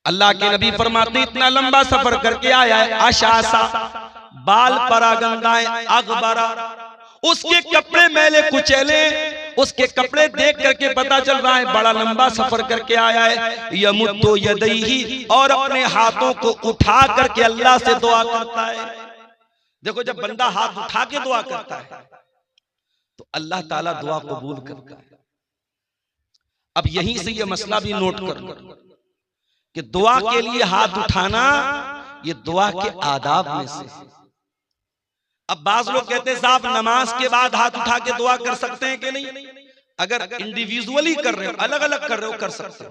अल्लाह के नबी फरमाते इतना लंबा सफर करके आया है, आशासा बाल परागंदाए अगबरा, उसके कपड़े मैले कुचैले, उसके कपड़े देख करके पता चल रहा है बड़ा लंबा सफर करके आया है। यमुद्दु यदैहि, और अपने हाथों को उठा करके अल्लाह से दुआ करता है। देखो जब बंदा हाथ उठा के दुआ करता है तो अल्लाह ताला दुआ कबूल करता है। अब यहीं से ये मसला भी नोट कर लो कि दुआ के लिए हाथ उठाना ये दुआ के आदाब में से। अब बाज लोग कहते हैं साहब नमाज के बाद हाथ उठा के दुआ कर सकते हैं कि नहीं? अगर इंडिविजुअली कर रहे हो, अलग अलग कर रहे हो, कर सकते हो,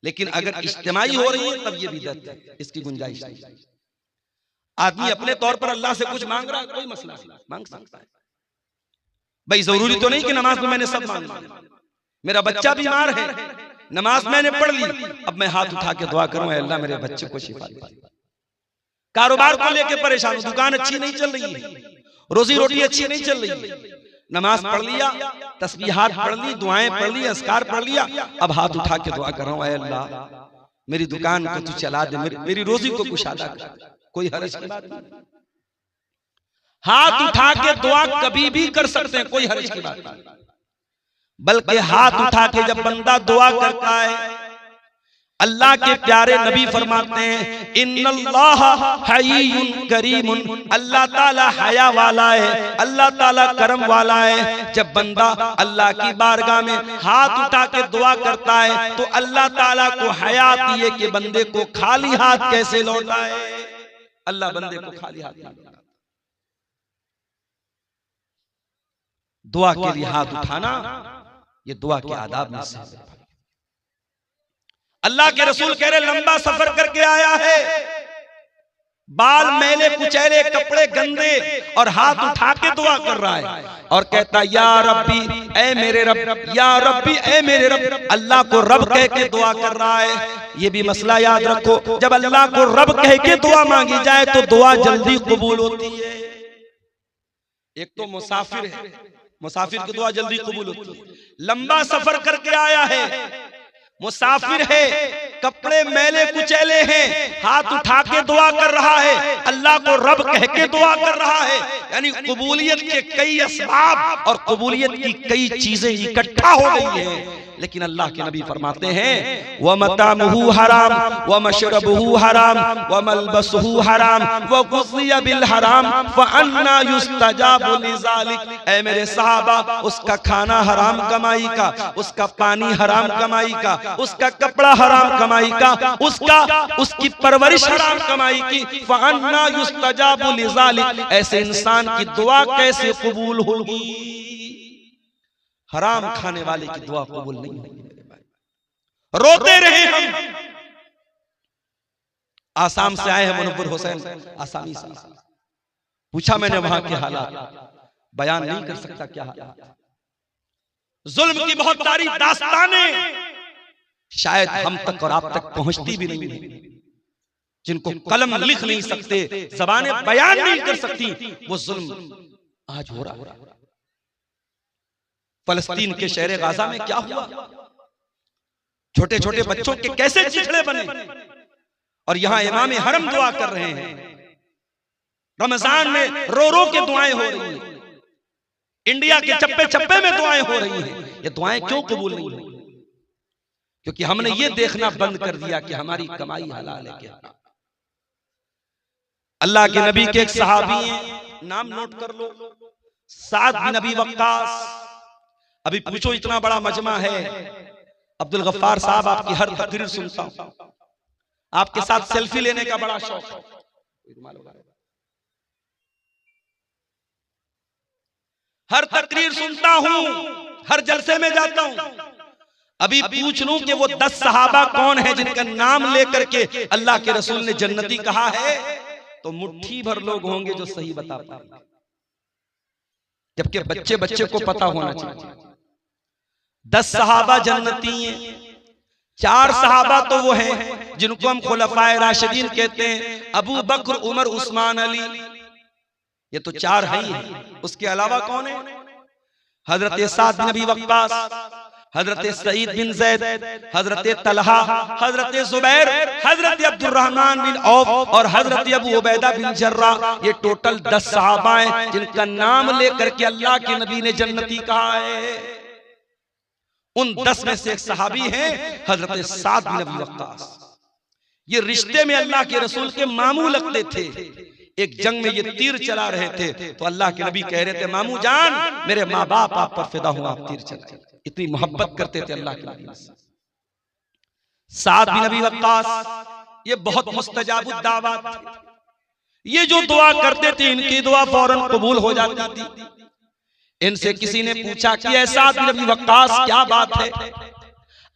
लेकिन अगर इज्तिमाई हो रही है तब ये बिदअत है, इसकी गुंजाइश नहीं। आदमी अपने तौर पर अल्लाह से कुछ मांग रहा है, कोई मसला नहीं, मांग सकता है भाई। जरूरी तो नहीं कि नमाज में मैंने सब मांगा। मेरा बच्चा बीमार है, नमाज मैंने पढ़ ली, अब मैं हाथ उठा के दुआ करूं अल्लाह मेरे बच्चे को शिफा दे। कारोबार को लेके परेशान हूं, दुकान अच्छी नहीं चल रही है, रोजी रोटी अच्छी नहीं चल रही है, नमाज पढ़ लिया, तस्बीहात पढ़ ली, दुआएं पढ़ ली, अस्कार पढ़ लिया, अब हाथ उठा के दुआ कर रहा हूं अल्लाह मेरी दुकान को तू चला दे, मेरी रोजी को कुशादा कर। कोई हर्ज की बात नहीं, हाथ उठा के दुआ कभी भी कर सकते हैं, कोई हर्ज की बात नहीं। बल्कि हाथ उठा के जब बंदा दुआ करता है, अल्लाह के प्यारे नबी फरमाते हैं इन्नल्लाह हय्युन करीमुन, अल्लाह ताला हया वाला है, अल्लाह ताला करम वाला है। जब बंदा अल्लाह की बारगाह में हाथ उठा के दुआ करता है तो अल्लाह ताला को हया आती है कि बंदे को खाली हाथ कैसे लौटाए। अल्लाह बंदे को खाली हाथ नहीं लौटाता। दुआ के लिए हाथ उठाना ये दुआ के आदाब में से। अल्लाह के रसूल कह रहे लंबा सफर करके आया है, बाल मैले कुचैले, कपड़े गंदे, और हाथ उठा के दुआ कर रहा है और कहता या रब्बी ऐ मेरे रब, या रब्बी ऐ मेरे रब। अल्लाह को रब कह के दुआ कर रहा है। ये भी मसला याद रखो, जब अल्लाह को रब कह के दुआ मांगी जाए तो दुआ जल्दी कबूल होती है। एक तो मुसाफिर है, मुसाफिर की दुआ जल्दी कबूल होती है। लंबा सफर करके आया है, मुसाफिर है, कपड़े मैले कुचैले हैं, हाथ उठा के दुआ कर रहा है, अल्लाह को रब कह के दुआ कर रहा है। यानी कबूलियत के कई असबाब और कबूलियत की कई चीजें इकट्ठा हो गई हैं। लेकिन अल्लाह के नबी फरमाते हैं व मतामुहु हराम व मशरबुहु हराम व मलबसुहु हराम व गुज़िया बिल हराम फअन्ना युस्तजाबु लिज़ालिक। ऐ मेरे सहाबा, उसका खाना हराम कमाई का, उसका पानी हराम कमाई का, उसका कपड़ा हराम कमाई का, उसकी परवरिश हराम कमाई की। फअन्ना युस्तजाबु लिज़ालिक, ऐसे इंसान की दुआ कैसे कबूल होगी? हराम खाने वाले की दुआ कबूल नहीं होगी। रोते रहे हम। आसाम से आए हैं मुनव्वर हुसैन, आसामी से पूछा मैंने वहां के हालात, बयान नहीं कर सकता क्या हालात। जुल्म की बहुत सारी दास्तानें शायद हम तक और आप तक पहुंचती भी नहीं है, जिनको कलम लिख नहीं सकते, ज़बानें बयान नहीं कर सकती, वो जुल्म आज हो रहा है। फलस्तीन के शहर गाजा में क्या हुआ? छोटे छोटे बच्चों के कैसे चिथड़े बने, और यहां इमाम हरम दुआ कर रहे हैं। रमजान में रो रो के दुआएं हो रही हैं, इंडिया के चप्पे चप्पे में दुआएं हो रही हैं। ये दुआएं क्यों कबूल नहीं हुई? क्योंकि हमने ये देखना बंद कर दिया कि हमारी कमाई हलाल है क्या। अल्लाह के नबी के एक सहाबी हैं, नाम नोट कर लो, साद बिन अबी वक्कास। अभी पूछो इतना बड़ा मजमा है, अब्दुल गफ्फार साहब आपकी हर तकरीर सुनता हूं, आपके साथ सेल्फी लेने का बड़ा शौक है, हर तकरीर सुनता हूं, हर जलसे में जाता हूं। अभी पूछ लूं कि वो 10 सहाबा कौन है जिनका नाम लेकर के अल्लाह के रसूल ने जन्नती कहा है, तो मुट्ठी भर लोग होंगे जो सही बता पाए, जबकि बच्चे बच्चे को पता होना चाहिए। 10 सहाबा जन्नती हैं। 4 सहाबा तो वो हैं जिनको हम खुलफाए राशिदीन कहते हैं, अबू बकर, उमर, उस्मान, अली। ये तो 4 हैं। उसके अलावा कौन है? हजरत साद बिन अबी वक्कास, हजरत सईद बिन जैद, हजरत तलहा, हजरत जुबैर, हजरत अब्दुर्रहमान बिन औफ और हजरत अबू उबैदा बिन जर्रा, ये टोटल 10 सहाबा हैं जिनका नाम लेकर के अल्लाह के नबी ने जन्नती कहा है। उन 10 में से एक सहाबी हैं हजरत साद बिन अबी वक्कास। ये रिश्ते में अल्लाह के रसूल के मामू लगते थे। एक जंग में ये तीर चला रहे थे तो अल्लाह के नबी कह रहे थे, मामू जान मेरे माँ बाप आप पर फिदा हुआ, आप तीर चलाए। इतनी मोहब्बत करते थे अल्लाह के नबी से। साद बिन अबी वक्कास ये बहुत मुस्तजाबुद दावत थे। ये जो दुआ करते थे इनकी दुआ फौरन कबूल हो जाती थी। इनसे किसी ने पूछा कि ऐसा साद बिन अबी वक्कास क्या बात है,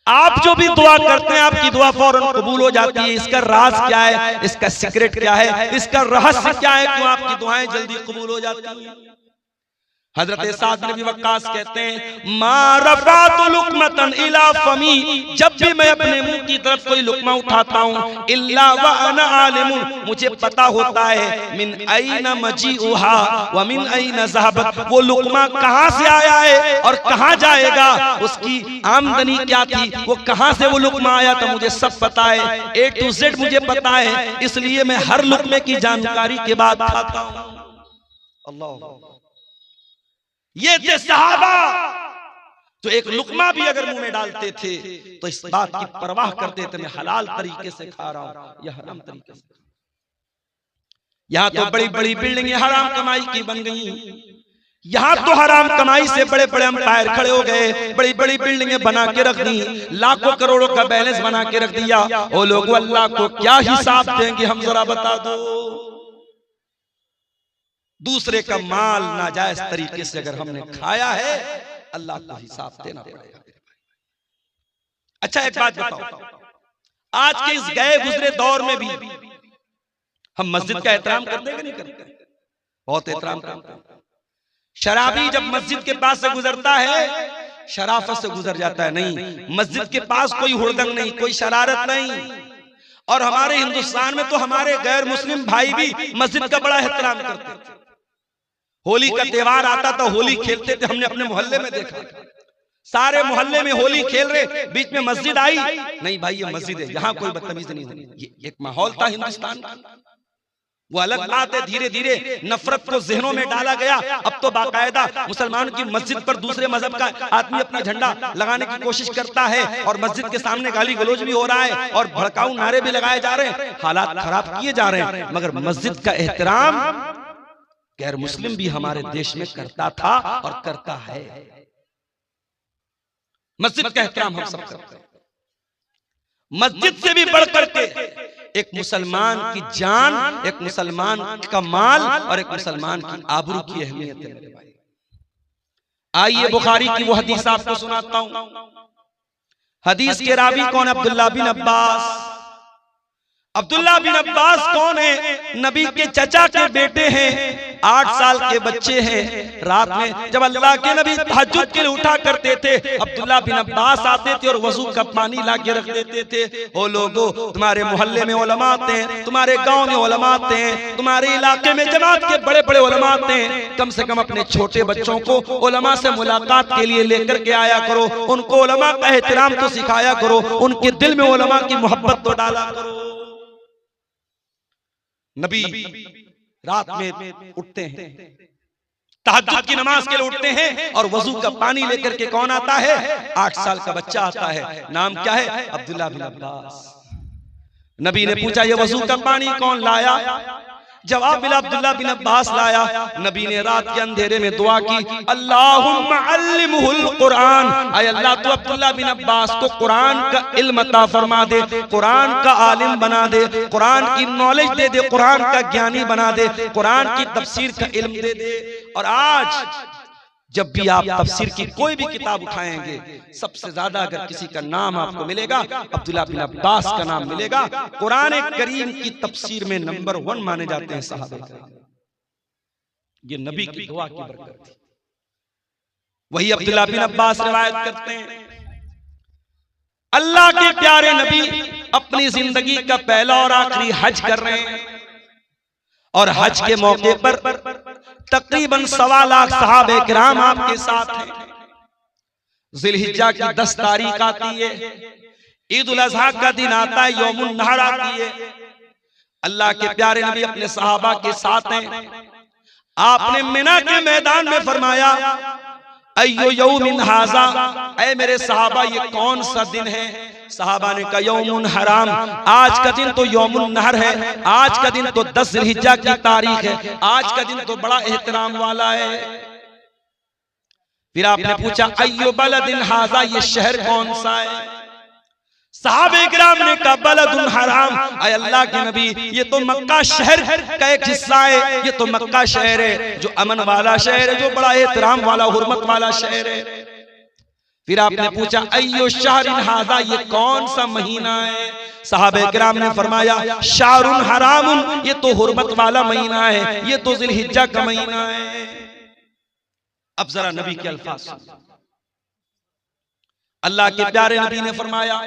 आप जो भी दुआ करते हैं आपकी दुआ फौरन कबूल हो जाती है, इसका राज क्या है, इसका सीक्रेट क्या है, इसका रहस्य क्या है, क्यों आपकी दुआएं जल्दी कबूल हो जाती हैं? हजरत साद बिन अबी वक्कास कहते हैं, मा रफ़अतु लुक़मतन इला फमी, जब भी मैं अपने मुंह की तरफ कोई लुक़मा उठाता हूँ, इल्ला व अना आलिमुन, मुझे पता होता है, मिन ऐना मजीउहा व मिन ऐना ज़हबत, वो लुक़मा कहाँ से आया है और कहाँ जाएगा, उसकी आमदनी क्या थी, वो कहाँ से वो लुक़मा आया था, मुझे सब पता है, A to Z मुझे पता है, इसलिए मैं हर लुक़मे की जानकारी के बाद खाता हूँ। अल्लाह, ये थे सहाबा तो एक लुकमा भी अगर मुंह में डालते थे तो इस बात की परवाह करते थे, मैं हलाल तरीके से खा रहा हूं या हराम तरीके से। यहां तो बड़ी बड़ी बिल्डिंगें हराम कमाई की बन गई। यहां तो हराम कमाई से बड़े बड़े अंपायर खड़े हो गए, बड़ी बड़ी बिल्डिंगें बना के रख दी, लाखों करोड़ों का बैलेंस बना के रख दिया। वो लोग अल्लाह को क्या हिसाब देंगे, हम जरा बता दो। दूसरे का माल नाजायज तरीके से अगर हमने खाया है, अल्लाह को हिसाब देना पड़ेगा। अच्छा एक बात बताओ, आज के इस गए गुजरे दौर में भी हम मस्जिद का एहतराम करते हैं कि नहीं करते? बहुत एहतराम करते हैं। शराबी जब मस्जिद के पास से गुजरता है शराफत से गुजर जाता है, नहीं मस्जिद के पास कोई हुड़दंग नहीं, कोई शरारत नहीं। और हमारे हिंदुस्तान में तो हमारे गैर मुस्लिम भाई भी मस्जिद का बड़ा एहतराम करते थे। होली का त्योहार आता था, होली खेलते थे, हमने अपने मोहल्ले में देखा, सारे मोहल्ले में होली खेल रहे, बीच में मस्जिद आई, नहीं भाई ये मस्जिद है, यहाँ कोई बदतमीजी नहीं होनी। ये एक माहौल था हिंदुस्तान का, वो अलग बात है। धीरे धीरे नफरत को जहनों में डाला गया। अब तो बाकायदा मुसलमान की मस्जिद पर दूसरे मजहब का आदमी अपना झंडा लगाने की कोशिश करता है और मस्जिद के सामने गाली गलौज भी हो रहा है और भड़काऊ नारे भी लगाए जा रहे हैं, हालात खराब किए जा रहे हैं। मगर मस्जिद का एहतराम गैर मुस्लिम भी हमारे देश में करता था और करता है। मस्जिद का एहतराम हम सब करते हैं। मस्जिद से भी बढ़कर के एक मुसलमान की जान, एक मुसलमान का माल और एक मुसलमान की आबरू की अहमियत है मेरे भाई। आइए बुखारी की वो हदीस आपको सुनाता हूं। हदीस के रावी कौन? अब्दुल्लाह बिन अब्बास। अब्दुल्लाह बिन अब्बास कौन है? नबी के चचा के बेटे हैं, 8 साल के बच्चे हैं। रात में जब अल्लाह के नबी तहज्जुद के लिए उठा करते थे, अब्दुल्लाह बिन अब्बास आते थे और वजू का पानी ला के रख देते थे। ओ लोगों, तुम्हारे मोहल्ले में उलमा आते हैं, तुम्हारे गांव में उलमा आते हैं, तुम्हारे इलाके में जमात के बड़े बड़े उलमा आते हैं, कम से कम अपने छोटे बच्चों को उलमा से मुलाकात के लिए लेकर के आया करो, उनको उलमा का एहतराम तो सिखाया करो, उनके दिल में उलमा की मोहब्बत तो डाला करो। नबी रात में उठते हैं, तहज्जुद की नमाज के लिए उठते हैं और वजू का पानी लेकर के कौन आता है? 8 साल का बच्चा आता है। नाम क्या है? अब्दुल्लाह बिन अब्बास। नबी ने पूछा ये वजू का पानी कौन लाया? जवाब मिला अब्दुल्लाह बिन अब्बास लाया। नबी ने रात के अंधेरे में दुआ की, अल्लाहुम्मा अल्लिमहुल कुरान, ऐ अल्लाह तू अब्दुल्लाह बिन अब्बास को कुरान का इल्म अता फरमा दे, कुरान का आलिम बना दे, कुरान की नॉलेज दे दे, कुरान का ज्ञानी बना दे, कुरान की तफसीर का इल्म दे दे। और आज जब भी आप तफसीर की कोई भी किताब उठाएंगे, सबसे ज्यादा अगर किसी का नाम आपको मिलेगा, अब्दुल्लाह बिन अब्बास का नाम मिलेगा। कुरान करीम की तफसीर में नंबर 1 माने जाते हैं सहाबा। ये नबी की दुआ की बरकत थी। वही अब्दुल्लाह बिन अब्बास रिवायत करते हैं, अल्लाह के प्यारे नबी अपनी जिंदगी का पहला और आखिरी हज कर रहे हैं और हज के मौके पर तकरीबन 1.25 लाख सहाबे किराम आपके साथ हैं। जिलहिज्जा की 10 तारीख आती है, ईद उल अजहा का दिन आता है, यौमुन नहर आती है। अल्लाह के प्यारे नबी अपने सहाबा के साथ हैं। आपने मिना के मैदान में फरमाया, अय्यो यौमिन हाजा, ऐ मेरे सहाबा ये कौन सा दिन है? सहाबा ने कहा यौमुन हराम, आज का दिन तो यौमुन नहर है, आज का दिन तो 10 जिलहिज्जा की तारीख है, आज का दिन तो बड़ा एहतराम वाला है। फिर आपने पूछा अय्यो बलदिन हाजा, ये शहर कौन सा है? सहाबे किराम ने कहा बलदुन हराम, ऐ अल्लाह के नबी ये तो मक्का शहर का एक हिस्सा है, ये तो मक्का शहर है जो अमन वाला शहर है, जो बड़ा एहतराम वाला हुर्मत वाला शहर है। फिर आपने पूछा अय्यो शहरिन हाजा, ये कौन सा महीना है? सहाबे किराम ने फरमाया शाहरुन हरामुन, ये तो हुर्मत वाला महीना है, ये तो जिलहिज्जा का महीना है। अब जरा नबी के अल्फाज, अल्लाह के प्यारे नबी ने फरमाया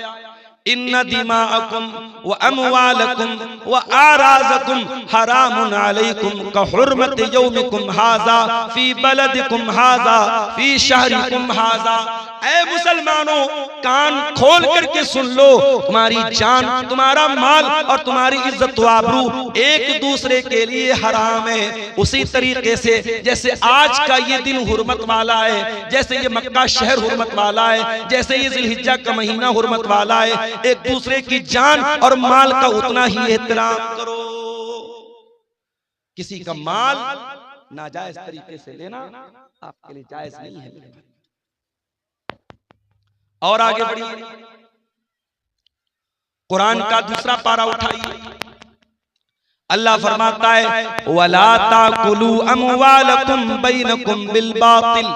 इन्ना दिमाअकुम व अमवालकुम व आराज़कुम हरामुन अलैकुम का हुर्मत यौमिकुम हाज़ा फी बलदिकुम हाज़ा फी शहरिकुम हाज़ा। ऐ मुसलमानों, कान खोल करके सुन लो, तुम्हारी जान, तुम्हारा माल और तुम्हारी इज्जत व आबरू एक दूसरे के लिए हराम है। उसी तरीके से जैसे आज का ये दिन हुर्मत वाला है, जैसे ये मक्का शहर हुर्मत वाला है, जैसे ये जिलहिज्जा का महीना हुर्मत वाला है, एक दूसरे की जान और माल का उतना ही एहतराम करो। किसी का माल नाजायज तरीके से लेना आपके लिए जायज नहीं है। और आगे बढ़िए, कुरान का दूसरा पारा उठाइए। अल्लाह फरमाता है वला ताकुलू अमवालकुम बैनकुम बिल बातिल,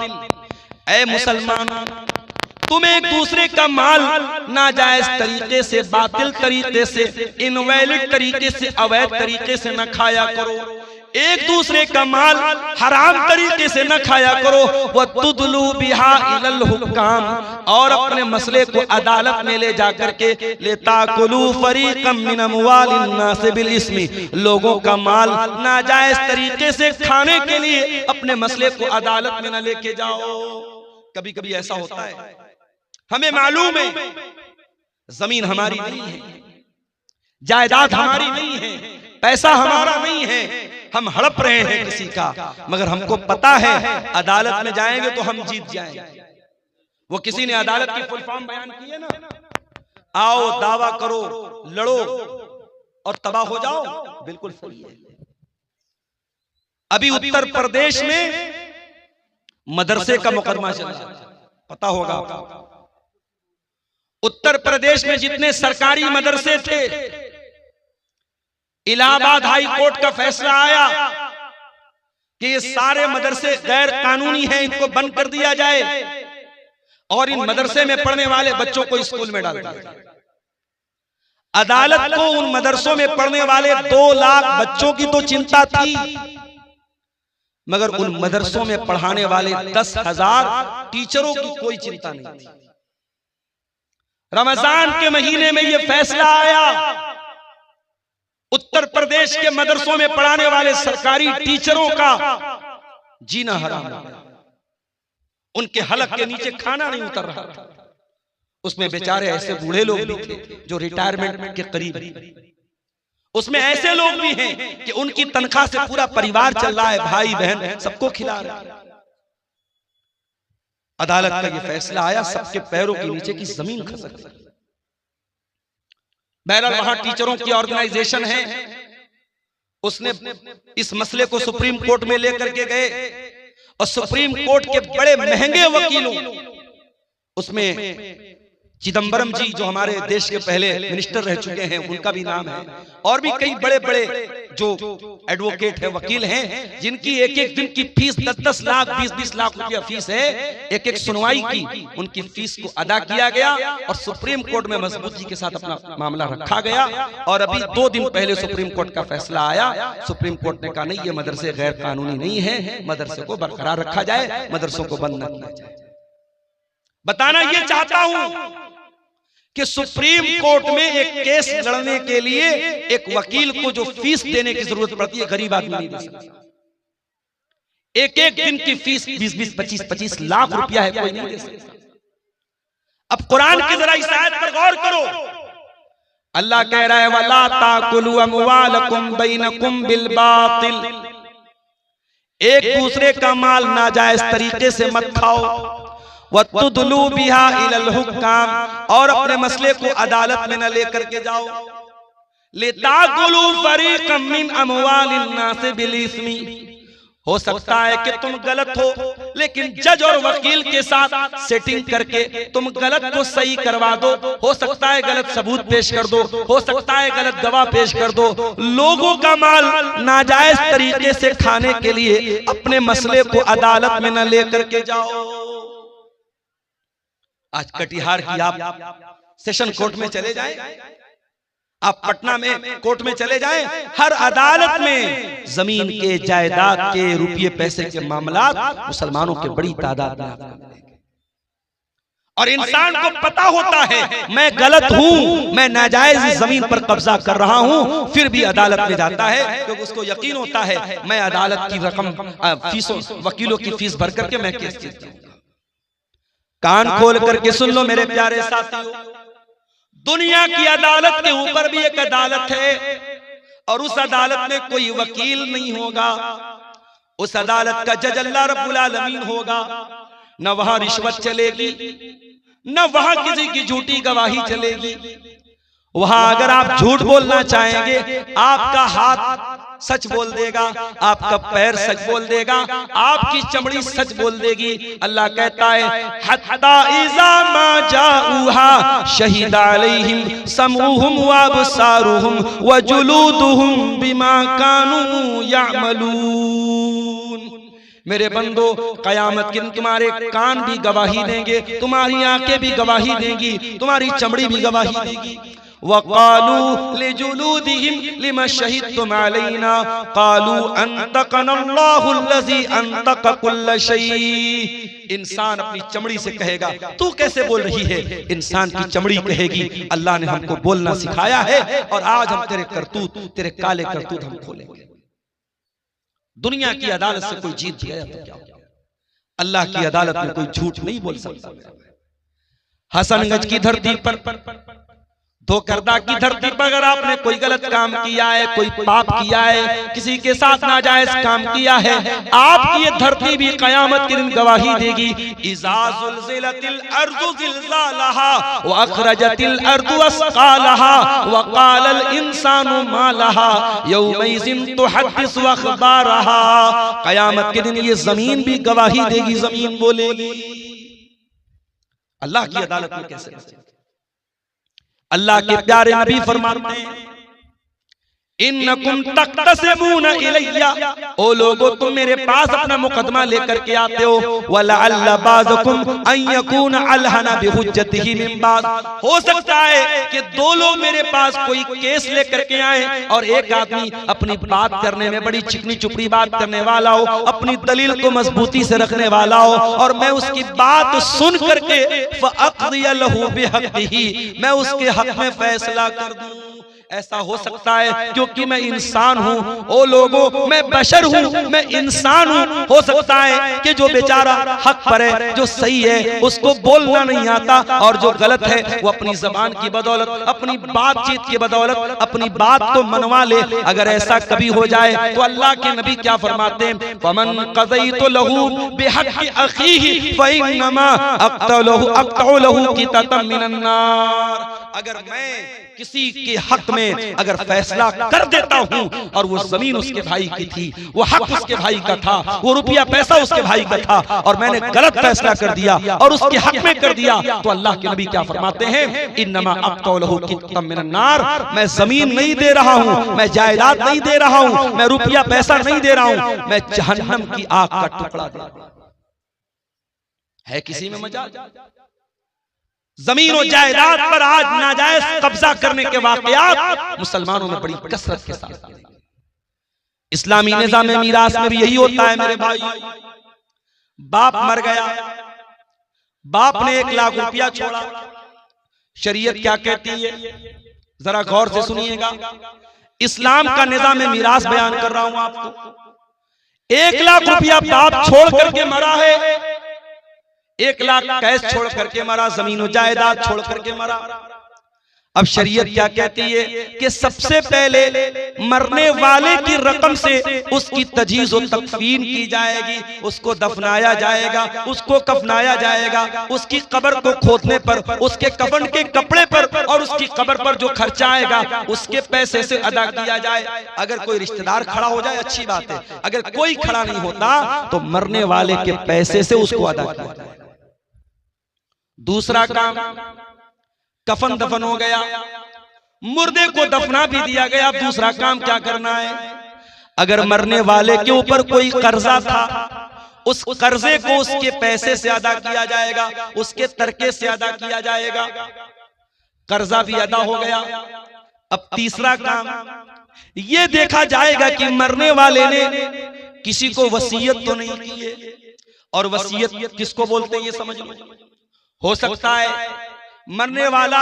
ऐ मुसलमानों तुम एक दूसरे का माल नाजायज तरीके से, बातिल तरीके से, इनवैलिड तरीके से, अवैध तरीके से न खाया करो। एक दूसरे का माल हराम तरीके से न खाया करो। वह तुदलू बिहा इलल हुक्काम, और अपने मसले को अदालत में ले जाकर के लेताकुलू फरीकम मिन अमवालिन नास बिल इस्मी, लोगों का माल नाजायज तरीके से खाने के लिए अपने मसले को अदालत में न लेके जाओ। कभी कभी ऐसा होता है, हमें मालूम है जमीन हमारी नहीं है, जायदाद हमारी नहीं है, पैसा हमारा नहीं है, हम हड़प रहे हैं किसी का, मगर हमको पता है अदालत में जाएंगे तो हम जीत जाएंगे। वो किसी ने अदालत की फुल फॉर्म बयान की है ना, आओ दावा करो, लड़ो और तबाह हो जाओ, बिल्कुल सही है। अभी उत्तर प्रदेश में मदरसे का मुकदमा चल रहा है, पता होगा। उत्तर प्रदेश में जितने सरकारी मदरसे थे, इलाहाबाद हाई कोर्ट का फैसला आया कि ये सारे मदरसे गैर कानूनी हैं, इनको बंद कर दिया जाए और इन मदरसे में पढ़ने वाले बच्चों को स्कूल में डाल दिया। अदालत को उन मदरसों में पढ़ने वाले 2 लाख बच्चों की तो चिंता थी, मगर उन मदरसों में पढ़ाने वाले 10,000 टीचरों की कोई चिंता नहीं थी। रमजान के महीने में यह फैसला आया, उत्तर प्रदेश के मदरसों में पढ़ाने वाले सरकारी टीचरों का जीना हराम है। उनके हलक के नीचे खाना नहीं उतर रहा था। उसमें बेचारे ऐसे बूढ़े लोग भी थे जो रिटायरमेंट के करीब, उसमें ऐसे लोग भी हैं कि उनकी तनख्वाह से पूरा परिवार चल रहा है, भाई बहन सबको खिला रहा है। अदालत का यह फैसला आया, सबके पैरों के नीचे की जमीन खसक गई। बहरहाल वहां टीचरों की ऑर्गेनाइजेशन है, उसने इस मसले को सुप्रीम कोर्ट में लेकर के गए और सुप्रीम कोर्ट के बड़े महंगे वकीलों, उसमें चिदंबरम जी जो हमारे देश के पहले मिनिस्टर रह चुके हैं उनका भी नाम है, और भी कई बड़े बड़े जो एडवोकेट है, वकील हैं, जिनकी एक एक दिन की फीस 10-10 लाख 20-20 लाख रुपया फीस है। एक एक सुनवाई की उनकी फीस को अदा किया गया और सुप्रीम कोर्ट में मजबूती के साथ अपना मामला रखा गया। और अभी 2 दिन पहले सुप्रीम कोर्ट का फैसला आया। सुप्रीम कोर्ट ने कहा नहीं, ये मदरसे गैर कानूनी नहीं है, मदरसे को बरकरार रखा जाए, मदरसों को बंद न किया जाए। बताना ये चाहता हूं कि सुप्रीम कोर्ट में एक केस लड़ने के लिए एक वकील को जो फीस देने की जरूरत पड़ती है, गरीब आदमी नहीं दे सकता। एक एक दिन की फीस 20-20, 25-25 लाख रुपया है, कोई नहीं दे सकता। अब कुरान की जरा इस आयत पर गौर करो। अल्लाह कह रहा है वला ताकुलू अमवालकुम बैनकुम बिल बातिल, एक दूसरे का माल नाजायज तरीके से मत खाओ। वतुदलू बिहा इलल हुक्काम, और अपने मसले को अदालत में न लेकर के जाओ। लिताकुलू फरीक़म मिन अमवालिन नास बिल इस्मी, हो सकता है कि तुम गलत हो, लेकिन जज और वकील के साथ सेटिंग करके तुम गलत को सही करवा दो। हो सकता है गलत सबूत पेश कर दो, हो सकता है गलत गवाह पेश कर दो। लोगों का माल नाजायज तरीके से खाने के लिए अपने मसले को अदालत में न लेकर के जाओ। आज कटिहार की आप सेशन कोर्ट में चले जाएं, आप पटना में कोर्ट में चले जाएं, हर अदालत में जमीन के, जायदाद के, रुपये पैसे के मामलात मुसलमानों के बड़ी तादाद में आपको मिलेंगे। और इंसान को पता होता है मैं गलत हूं, मैं नाजायज जमीन पर कब्जा कर रहा हूं, फिर भी अदालत में जाता है क्योंकि उसको यकीन होता है मैं अदालत की रकम, फीसों, वकीलों की फीस भर करके मैं केस जीत जाऊंगा। कान खोल करके सुन लो मेरे प्यारे साथियों, दुनिया की अदालत के ऊपर भी एक अदालत है, और उस अदालत में कोई वकील नहीं होगा। उस अदालत का जज अल्लाह रब्बुल आलमीन होगा। न वहां रिश्वत चलेगी, न वहां किसी की झूठी गवाही चलेगी। वहां अगर आप झूठ बोलना चाहेंगे, आपका हाथ सच बोल देगा, आपका पैर सच बोल देगा, आपकी चमड़ी सच बोल देगी। अल्लाह कहता है हत्ता इज़ा मा जाऊहा शहीद अलैहिम समऊहुम व अबसारुहुम व जुलूदुहुम बिमा कानू यामलून। मेरे बंदो, कयामत के दिन तुम्हारे कान भी गवाही देंगे, तुम्हारी आंखें भी गवाही देंगी, तुम्हारी चमड़ी भी गवाही देगी। वक़ालू लिजुलूदिहिम लिमा शहीदतुम अलैना क़ालू अंतक़नल्लाहु अल्लज़ी अंतक़ कुल्ल शै। इंसान अपनी चमड़ी से कहेगा तू कैसे बोल रही है, इंसान की चमड़ी कहेगी अल्लाह ने हमको बोलना सिखाया है, और आज हम तेरे करतूत, तेरे काले करतूत हम खोलेंगे। दुनिया की अदालत से कोई जीत गया तो क्या, अल्लाह की अदालत में कोई झूठ नहीं बोल सकता। हसनगंज की धरती पर, धोकरदा की धरती पर अगर आपने कोई गलत काम किया है, कोई पाप किया है, किसी के साथ नाजायज काम किया है, आपकी ये धरती भी कयामत के दिन गवाही देगी। इज़ा ज़ुलज़िलतिल अर्ज़ु ज़िलज़ालहा व अख़रजतिल अर्ज़ु अस्क़ालहा व क़ालल इंसानु मा लहा यौमइज़िन तुहद्दिसु अख़बारहा। कयामत के दिन ये जमीन भी गवाही देगी, जमीन बोलेगी। अल्लाह की अदालत में कैसे? अल्लाह के प्यारे नबी फरमाते हैं इन्नकुम तक़तसिमूना इलैया, ओ लोगो तुम मेरे पास अपना मुकदमा लेकर के आते हो। वलअल्ल बाज़कुम अन यकून अलहना बिहुज्जतिही मिन बाज़, हो सकता है कि दो लोग मेरे पास कोई केस लेकर के आए और एक आदमी अपनी बात करने में बड़ी चिकनी चुपड़ी बात करने वाला हो, अपनी दलील को मजबूती से रखने वाला हो, और मैं उसकी बात सुन करके फ़अक़दिय लहू बिहक़्क़िही, मैं उसके हक में फैसला कर दूं। ऐसा हो सकता है क्योंकि मैं इंसान हूँ। ओ लोगों, मैं बशर हूँ, मैं इंसान हूँ। हो सकता है कि जो बेचारा हक पर है, जो सही है, उसको बोलना नहीं आता, और जो गलत है वो अपनी जबान की बदौलत, अपनी बातचीत की बदौलत अपनी बात को मनवा ले। अगर ऐसा कभी हो जाए तो अल्लाह के नबी क्या फरमाते हैं, फमन क़ज़यतु लहू बिहक़्क़ि अख़ीही फ़इन्नमा अक़तअु लहू क़ितअम मिनन नार। अगर मैं किसी के हक में अगर फैसला कर देता हूं और वो जमीन उसके भाई की थी, वो हक उसके भाई का था, वो रुपया पैसा उसके भाई का था, और मैंने गलत फैसला कर दिया और उसके हक में कर दिया, तो अल्लाह के नबी क्या फरमाते हैं, इन्नमा अक़तअु लहू क़ितअम मिनन नार। मैं जमीन नहीं दे रहा हूं, मैं जायदाद नहीं दे रहा हूं, मैं रुपया पैसा नहीं दे रहा हूं, मैं जहन्नम की आग का टुकड़ा दे रहा हूं। है किसी में मजाल? जमीन और जायदाद पर आज नाजायज कब्जा करने के वाकयात मुसलमानों में बड़ी कसरत के साथ। इस्लामी निज़ाम में मीरास में भी यही होता है मेरे भाई। बाप मर गया, बाप ने 1 लाख रुपया छोड़ा, शरीयत क्या कहती है जरा गौर से सुनिएगा। इस्लाम का निज़ाम में मीरास बयान कर रहा हूं आपको। 1 लाख रुपया बाप छोड़ करके मरा है, 1 लाख कैश छोड़ करके मरा, जमीन जायदाद छोड़ करके मरा। अब शरीयत क्या कहती है कि सबसे पहले मरने वाले की रकम से उसकी तजीज़ और तकफीन की जाएगी, उसको दफनाया जाएगा, उसको कफनाया जाएगा, उसकी कब्र को खोदने पर, उसके कफन के कपड़े पर और उसकी कब्र पर जो खर्चा आएगा उसके पैसे से अदा किया जाए। अगर कोई रिश्तेदार खड़ा हो जाए अच्छी बात है, अगर कोई खड़ा नहीं होता तो मरने वाले के पैसे से उसको अदा किया जाए। दूसरा काम, कफन दफन हो गया, मुर्दे को दफना भी दिया गया। अब दूसरा काम क्या करना है? अगर मरने वाले के ऊपर कोई कर्जा था, उस कर्जे को उसके पैसे से अदा किया जाएगा, उसके तरके से अदा किया जाएगा। कर्जा भी अदा हो गया। अब तीसरा काम ये देखा जाएगा कि मरने वाले ने किसी को वसीयत तो नहीं की है। और वसीयत किसको बोलते हैं ये समझ लो। हो सकता है मरने वाला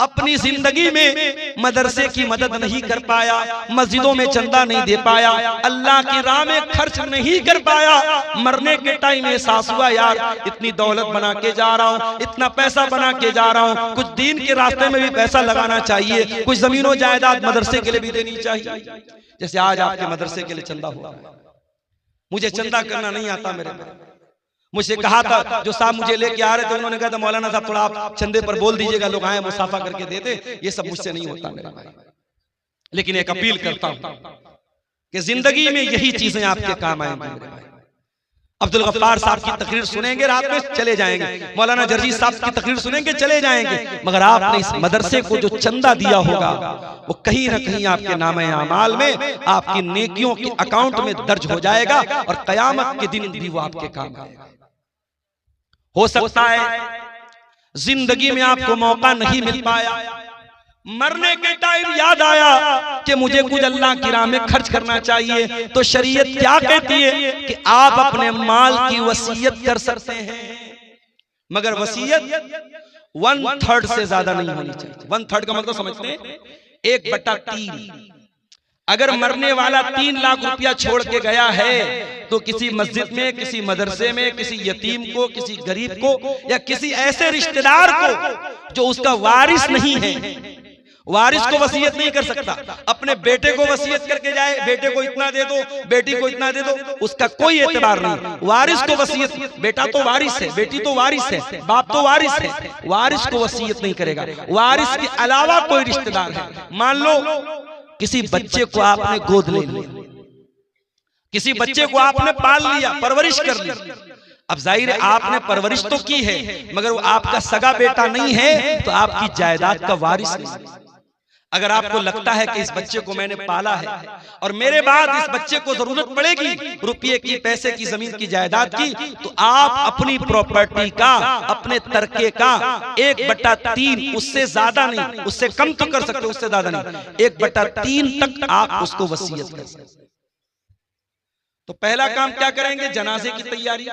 अपनी जिंदगी में मदरसे की मदद नहीं कर पाया, मस्जिदों में चंदा नहीं दे पाया, अल्लाह की राह में खर्च नहीं कर पाया। मरने के टाइम एहसास हुआ यार इतनी दौलत बना के जा रहा हूँ, इतना पैसा बना के जा रहा हूँ, कुछ दीन के रास्ते में भी पैसा लगाना चाहिए, कुछ जमीनों जायदाद मदरसे के लिए भी देनी चाहिए। जैसे आज आपके मदरसे के लिए चंदा हुआ, मुझे चंदा करना नहीं आता, मेरे मुझे कहा था जो साहब मुझे लेके आ रहे थे, उन्होंने कहा था मौलाना साहब थोड़ा आप चंदे पर बोल दीजिएगा, लोग आए मुसाफा करके देते। ये सब मुझसे नहीं होता मेरा भाई, लेकिन एक अपील करता हूं कि जिंदगी में यही चीजें आपके काम आएंगी मेरे भाई। अब्दुल गफ्फार साहब की तकरीर सुनेंगे रात में, चले जाएंगे। मौलाना जर्जी साहब की तकरीर सुनेंगे, चले जाएंगे। मगर आपने इस मदरसे को जो चंदा दिया होगा वो कहीं ना कहीं आपके नामे आमाल में, आपकी नेकियों के अकाउंट में दर्ज हो जाएगा और कयामत के दिन भी वो आपके काम आएगा। हो सकता है जिंदगी में आपको मौका नहीं मिल पाया, मरने के टाइम याद आया कि मुझे कुछ अल्लाह की राह में खर्च करना चाहिए, तो शरीयत क्या कहती है कि आप अपने माल की वसीयत कर सकते हैं, मगर वसीयत 1/3 से ज्यादा नहीं होनी चाहिए। 1/3 का मतलब समझते हैं 1/3। अगर मरने वाला 3 लाख रुपया छोड़ के गया है तो किसी मस्जिद में, किसी मदरसे में, किसी यतीम को, किसी गरीब को या किसी ऐसे रिश्तेदार को जो उसका वारिस नहीं है, वारिस को वसीयत नहीं कर सकता। अपने बेटे को वसीयत करके जाए, बेटे को इतना दे दो, बेटी को इतना दे दो, उसका कोई एतबार नहीं। वारिस को वसीयत, बेटा तो वारिस है, बेटी तो वारिस है, बाप तो वारिस है, वारिस को वसीयत नहीं करेगा। वारिस के अलावा कोई रिश्तेदार है, मान लो किसी बच्चे को आपने गोद ले लिया, किसी बच्चे को आपने पाल लिया, परवरिश कर ली। अब जाहिर है आपने परवरिश तो की है, मगर वो आपका सगा बेटा नहीं है तो आपकी जायदाद का वारिस नहीं। अगर आपको लगता है कि इस बच्चे को मैंने पाला है और मेरे बाद इस बच्चे को जरूरत पड़ेगी रुपये की, पैसे की, जमीन की, जायदाद की, तो आप अपनी प्रॉपर्टी का, अपने तरके का 1/3, उससे ज्यादा नहीं, उससे कम तो कर सकते, उससे ज्यादा नहीं, 1/3 तक आप उसको वसीयत कर सकते। तो पहला काम क्या करेंगे? जनाजे की तैयारी।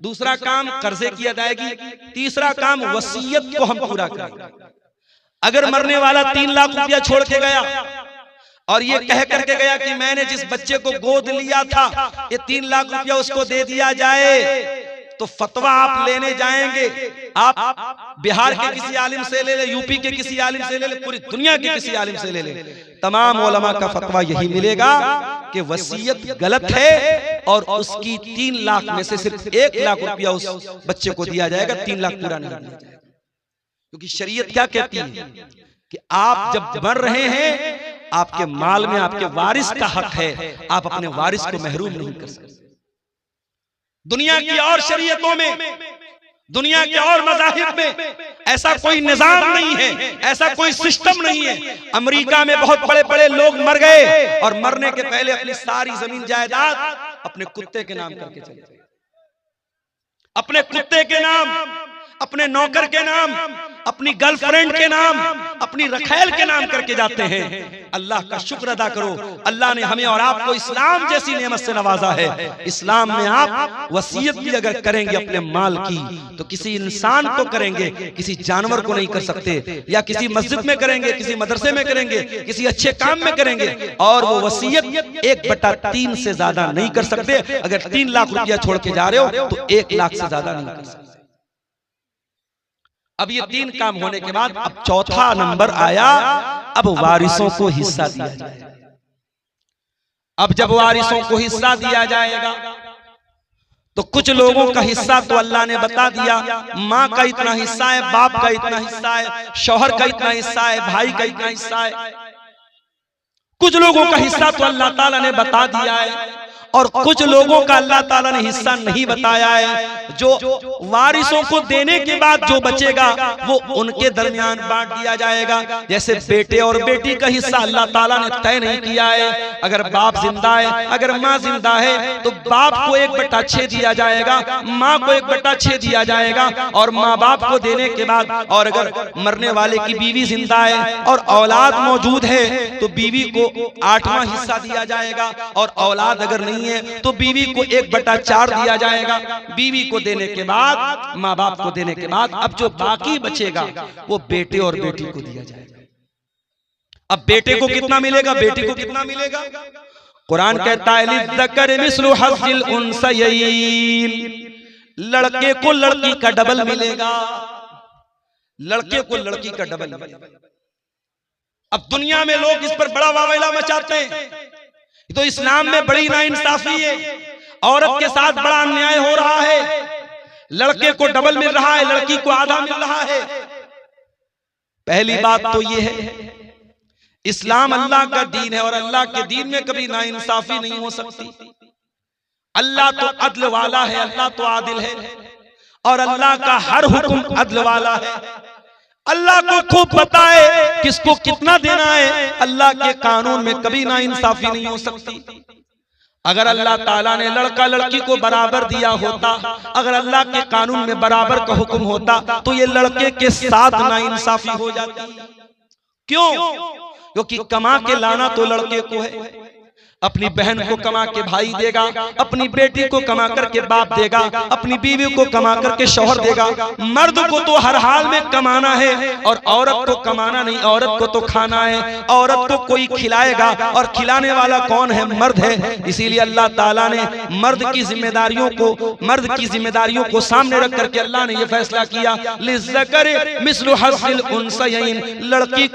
दूसरा काम कर्जे की अदायगी। तीसरा काम वसीयत को हम पूरा करेंगे। अगर मरने वाला 3 लाख रुपया छोड़ के गया और ये कह करके गया कि मैंने जिस बच्चे को गोद लिया था ये 3 लाख रुपया उसको दे दिया जाए, तो फतवा आप लेने जाएंगे, आप बिहार के किसी आलिम से ले ले, यूपी के किसी आलिम से ले ले, पूरी दुनिया के किसी आलिम से ले ले, तमाम उलमा का फतवा यही मिलेगा कि वसीयत गलत है और उसकी 3 लाख में से सिर्फ 1 लाख रुपया उस बच्चे को दिया जाएगा, 3 लाख पूरा नहीं दिया जाएगा। क्योंकि शरीयत क्या कहती है कि आप जब मर रहे हैं आपके माल में आपके वारिस का हक है, आप अपने वारिस को महरूम नहीं कर सकते। दुनिया की और शरीयतों में, दुनिया के और मज़ाहिब में ऐसा कोई निजाम नहीं है, ऐसा कोई सिस्टम नहीं है। अमेरिका में बहुत बड़े बड़े लोग मर गए और मरने के पहले अपनी सारी जमीन जायदाद अपने कुत्ते के नाम करके चले गए, अपने कुत्ते के नाम, अपने नौकर के नाम, अपनी गर्लफ्रेंड के नाम, अपनी रखैल के नाम करके जाते हैं। अल्लाह का शुक्र अदा करो, अल्लाह ने हमें और आपको इस्लाम जैसी नेमत से नवाजा है। इस्लाम में आप वसीयत भी अगर करेंगे अपने माल की तो किसी इंसान को करेंगे, किसी जानवर को नहीं कर सकते, या किसी मस्जिद में करेंगे, किसी मदरसे में करेंगे, किसी अच्छे काम में करेंगे, और वो वसीयत 1/3 से ज्यादा नहीं कर सकते। अगर 3 लाख रुपया छोड़ के जा रहे हो तो 1 लाख से ज्यादा नहीं कर सकते। अब ये 3 काम होने के बाद अब चौथा नंबर आया, अब वारिसों को हिस्सा दिया जाएगा। अब जब वारिसों को हिस्सा दिया जाएगा तो कुछ लोगों का हिस्सा तो अल्लाह ने बता दिया, माँ का इतना हिस्सा है, बाप का इतना हिस्सा है, शौहर का इतना हिस्सा है, भाई का इतना हिस्सा है। कुछ लोगों का हिस्सा तो अल्लाह ताला ने बता दिया है और कुछ लोगों का अल्लाह ताला ने हिस्सा नहीं बताया है। जो वारिसों को देने के बाद जो बचेगा वो उनके दरमियान बांट दिया जाएगा। जैसे बेटे और बेटी का हिस्सा अल्लाह ताला ने तय नहीं किया है। अगर बाप जिंदा है, अगर माँ जिंदा है तो बाप को 1/6 दिया जाएगा, माँ को 1/6 दिया जाएगा और माँ बाप को देने के बाद, और अगर मरने वाले की बीवी जिंदा है और औलाद मौजूद है तो बीवी को 8वां हिस्सा दिया जाएगा, और औलाद अगर नहीं है तो बीवी को 1/4 दिया जाएगा। बीवी को देने के बाद, माँ बाप को देने के बाद अब जो बाकी बचेगा वो बेटे और बेटी को दिया जाएगा। अब बेटे को कितना मिलेगा, बेटी को कितना मिलेगा? कुरान कहता है लिज़्ज़करि मिस्लु हज़्ज़िल उन्सयैन, लड़के को लड़की का डबल मिलेगा, लड़के को लड़की का डबल मिलेगा। अब दुनिया में लोग इस पर बड़ा वावैला मचाते हैं, तो इस्लाम में बड़ी नाइंसाफी है, औरत के साथ बड़ा अन्याय हो रहा है। लड़के को डबल मिल रहा है, लड़की को आधा मिल रहा है। पहली बात तो ये है, इस्लाम अल्लाह का दीन है और अल्लाह के दीन में कभी नाइंसाफी नहीं हो सकती। अल्लाह तो अदल वाला है, अल्लाह तो आदिल है और अल्लाह का हर हुक्म अदल वाला है। अल्लाह को खूब पता है किसको कितना देना है। अल्लाह के कानून में कभी नाइंसाफी नहीं हो सकती। अगर अल्लाह ताला ने लड़का लड़की को बराबर दिया होता, अगर अल्लाह के कानून में बराबर का हुक्म होता तो ये लड़के के साथ नाइंसाफी हो जाती। क्यों? क्योंकि कमा के लाना तो लड़के को है, अपनी बहन को कमा के भाई देगा, अपनी बेटी को कमा करके बाप देगा, अपनी बीवी को कमा करके शौहर देगा। मर्द को तो हर हाल में कमाना है और औरत को कमाना नहीं, औरत को तो खाना है। औरत को कोई खिलाएगा और खिलाने वाला कौन है? मर्द है। इसीलिए अल्लाह ताला ने मर्द की जिम्मेदारियों को सामने रख करके अल्लाह ने यह फैसला किया, लिज़्ज़करि मिस्लु हज़्ज़िल उन्सयैन, लड़के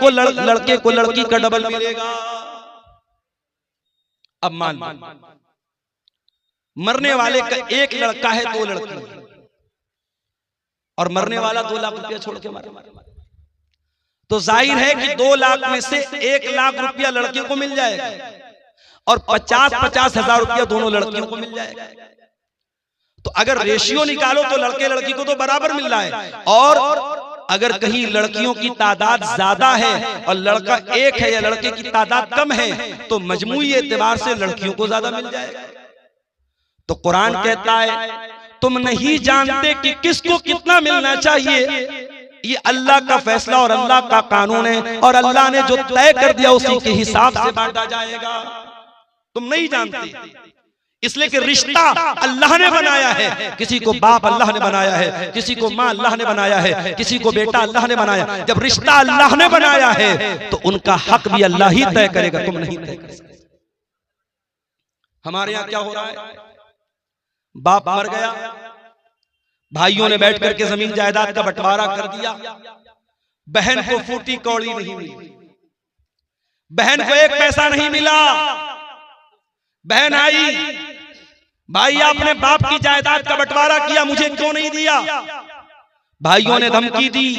को लड़की का डबल मिलेगा। अब मान मरने वाले का एक लड़का है, 2 लड़की, और मरने वाला 2 लाख रुपया छोड़ के मरा, तो जाहिर है कि 2 लाख में से 1 लाख रुपया लड़के को मिल जाएगा और 50-50 हजार रुपया दोनों लड़कियों को मिल जाएगा। तो अगर रेशियो निकालो तो लड़के लड़की को तो बराबर मिल रहा है, और अगर कहीं लड़कियों की तादाद ज्यादा है और लड़का 1 है या लड़के की तादाद कम है तो मजमूई एतबार से लड़कियों को ज्यादा मिल जाएगा। तो कुरान कहता है तुम नहीं जानते कि किसको कितना मिलना चाहिए, ये अल्लाह का फैसला और अल्लाह का कानून है, और अल्लाह ने जो तय कर दिया उसी के हिसाब से बांटा जाएगा। तुम नहीं जानते इसलिए कि रिश्ता अल्लाह ने बनाया है। किसी को बाप अल्लाह ने बनाया है, किसी को माँ अल्लाह ने बनाया है, किसी को बेटा अल्लाह ने बनाया। जब रिश्ता अल्लाह ने बनाया है तो उनका हक भी अल्लाह ही तय करेगा, तुम नहीं तय कर सकते। हमारे यहाँ क्या हो रहा है, बाप मर गया, भाइयों ने बैठ करके जमीन जायदाद का बंटवारा कर दिया, बहन को फूटी कौड़ी नहीं मिली, बहन को 1 पैसा नहीं मिला। बहन आई, भाई आपने बाप की जायदाद का बंटवारा किया, मुझे क्यों नहीं दिया? भाइयों ने धमकी दी।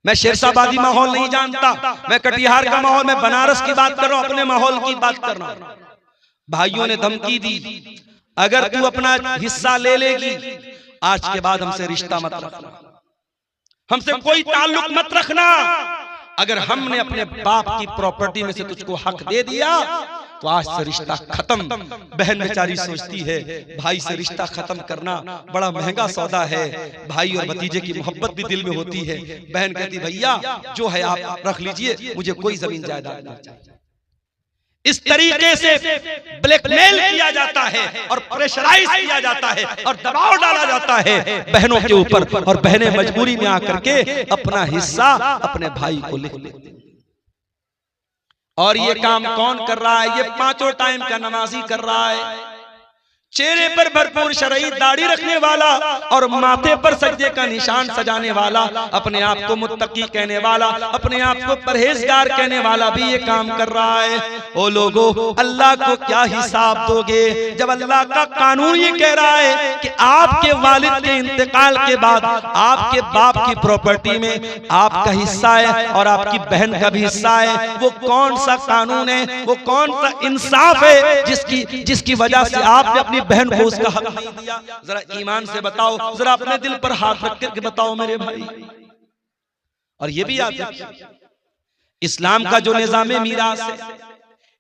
मैं शेरशाबादी माहौल नहीं जानता, मैं कटिहार का माहौल, मैं बनारस की बात कर रहा हूं, अपने माहौल की बात कर रहा हूं। भाइयों ने धमकी दी, अगर तू अपना हिस्सा ले लेगी आज के बाद हमसे रिश्ता मत रखना, हमसे कोई ताल्लुक मत रखना। अगर हमने अपने बाप की प्रॉपर्टी में से तुझको हक दे दिया तो आज से रिश्ता खत्म। बहन बेचारी सोचती है भाई से रिश्ता खत्म करना बड़ा महंगा सौदा है, भाई और भतीजे की मोहब्बत भी दिल में होती है। बहन कहती भैया जो है आप रख लीजिए, मुझे कोई जमीन जायदाद नहीं चाहिए। इस तरीके से ब्लैकमेल किया जाता है और प्रेशराइज किया जाता है और दबाव डाला जाता है बहनों के ऊपर, और बहनें मजबूरी में आकर के अपना हिस्सा अपने भाई को लिख लेती। और ये काम कौन कर रहा है? ये 5 टाइम का नमाजी कर रहा है। चेहरे पर भरपूर शरई दाढ़ी रखने वाला और माथे पर सजदे का निशान सजाने वाला, अपने आप को मुत्तकी कहने वाला, अपने आप को परहेजगार कहने वाला भी ये काम कर रहा है। ओ लोगों, अल्लाह को क्या हिसाब दोगे जब अल्लाह का कानून ये कह रहा है कि आपके वालिद के इंतकाल के बाद आपके बाप की प्रॉपर्टी में आपका हिस्सा है और आपकी बहन का भी हिस्सा है। वो कौन सा कानून है, वो कौन सा इंसाफ है जिसकी वजह से आपने अपनी बहन को उसका हक नहीं दिया? जरा ईमान से बताओ, जरा अपने दिल पर हाथ रख करके बताओ मेरे भाई। और ये भी याद रखिए, इस्लाम का जो निजाम मीरास है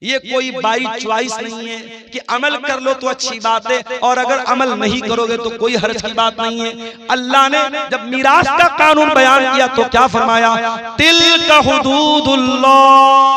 ये कोई बाई चॉइस नहीं है कि अमल कर लो तो अच्छी बात है और अगर अमल नहीं करोगे तो कोई हर्ज की बात नहीं है। अल्लाह ने जब मीरास का कानून बयान किया तो क्या फरमाया? तिल्का हुदूदुल्लाह,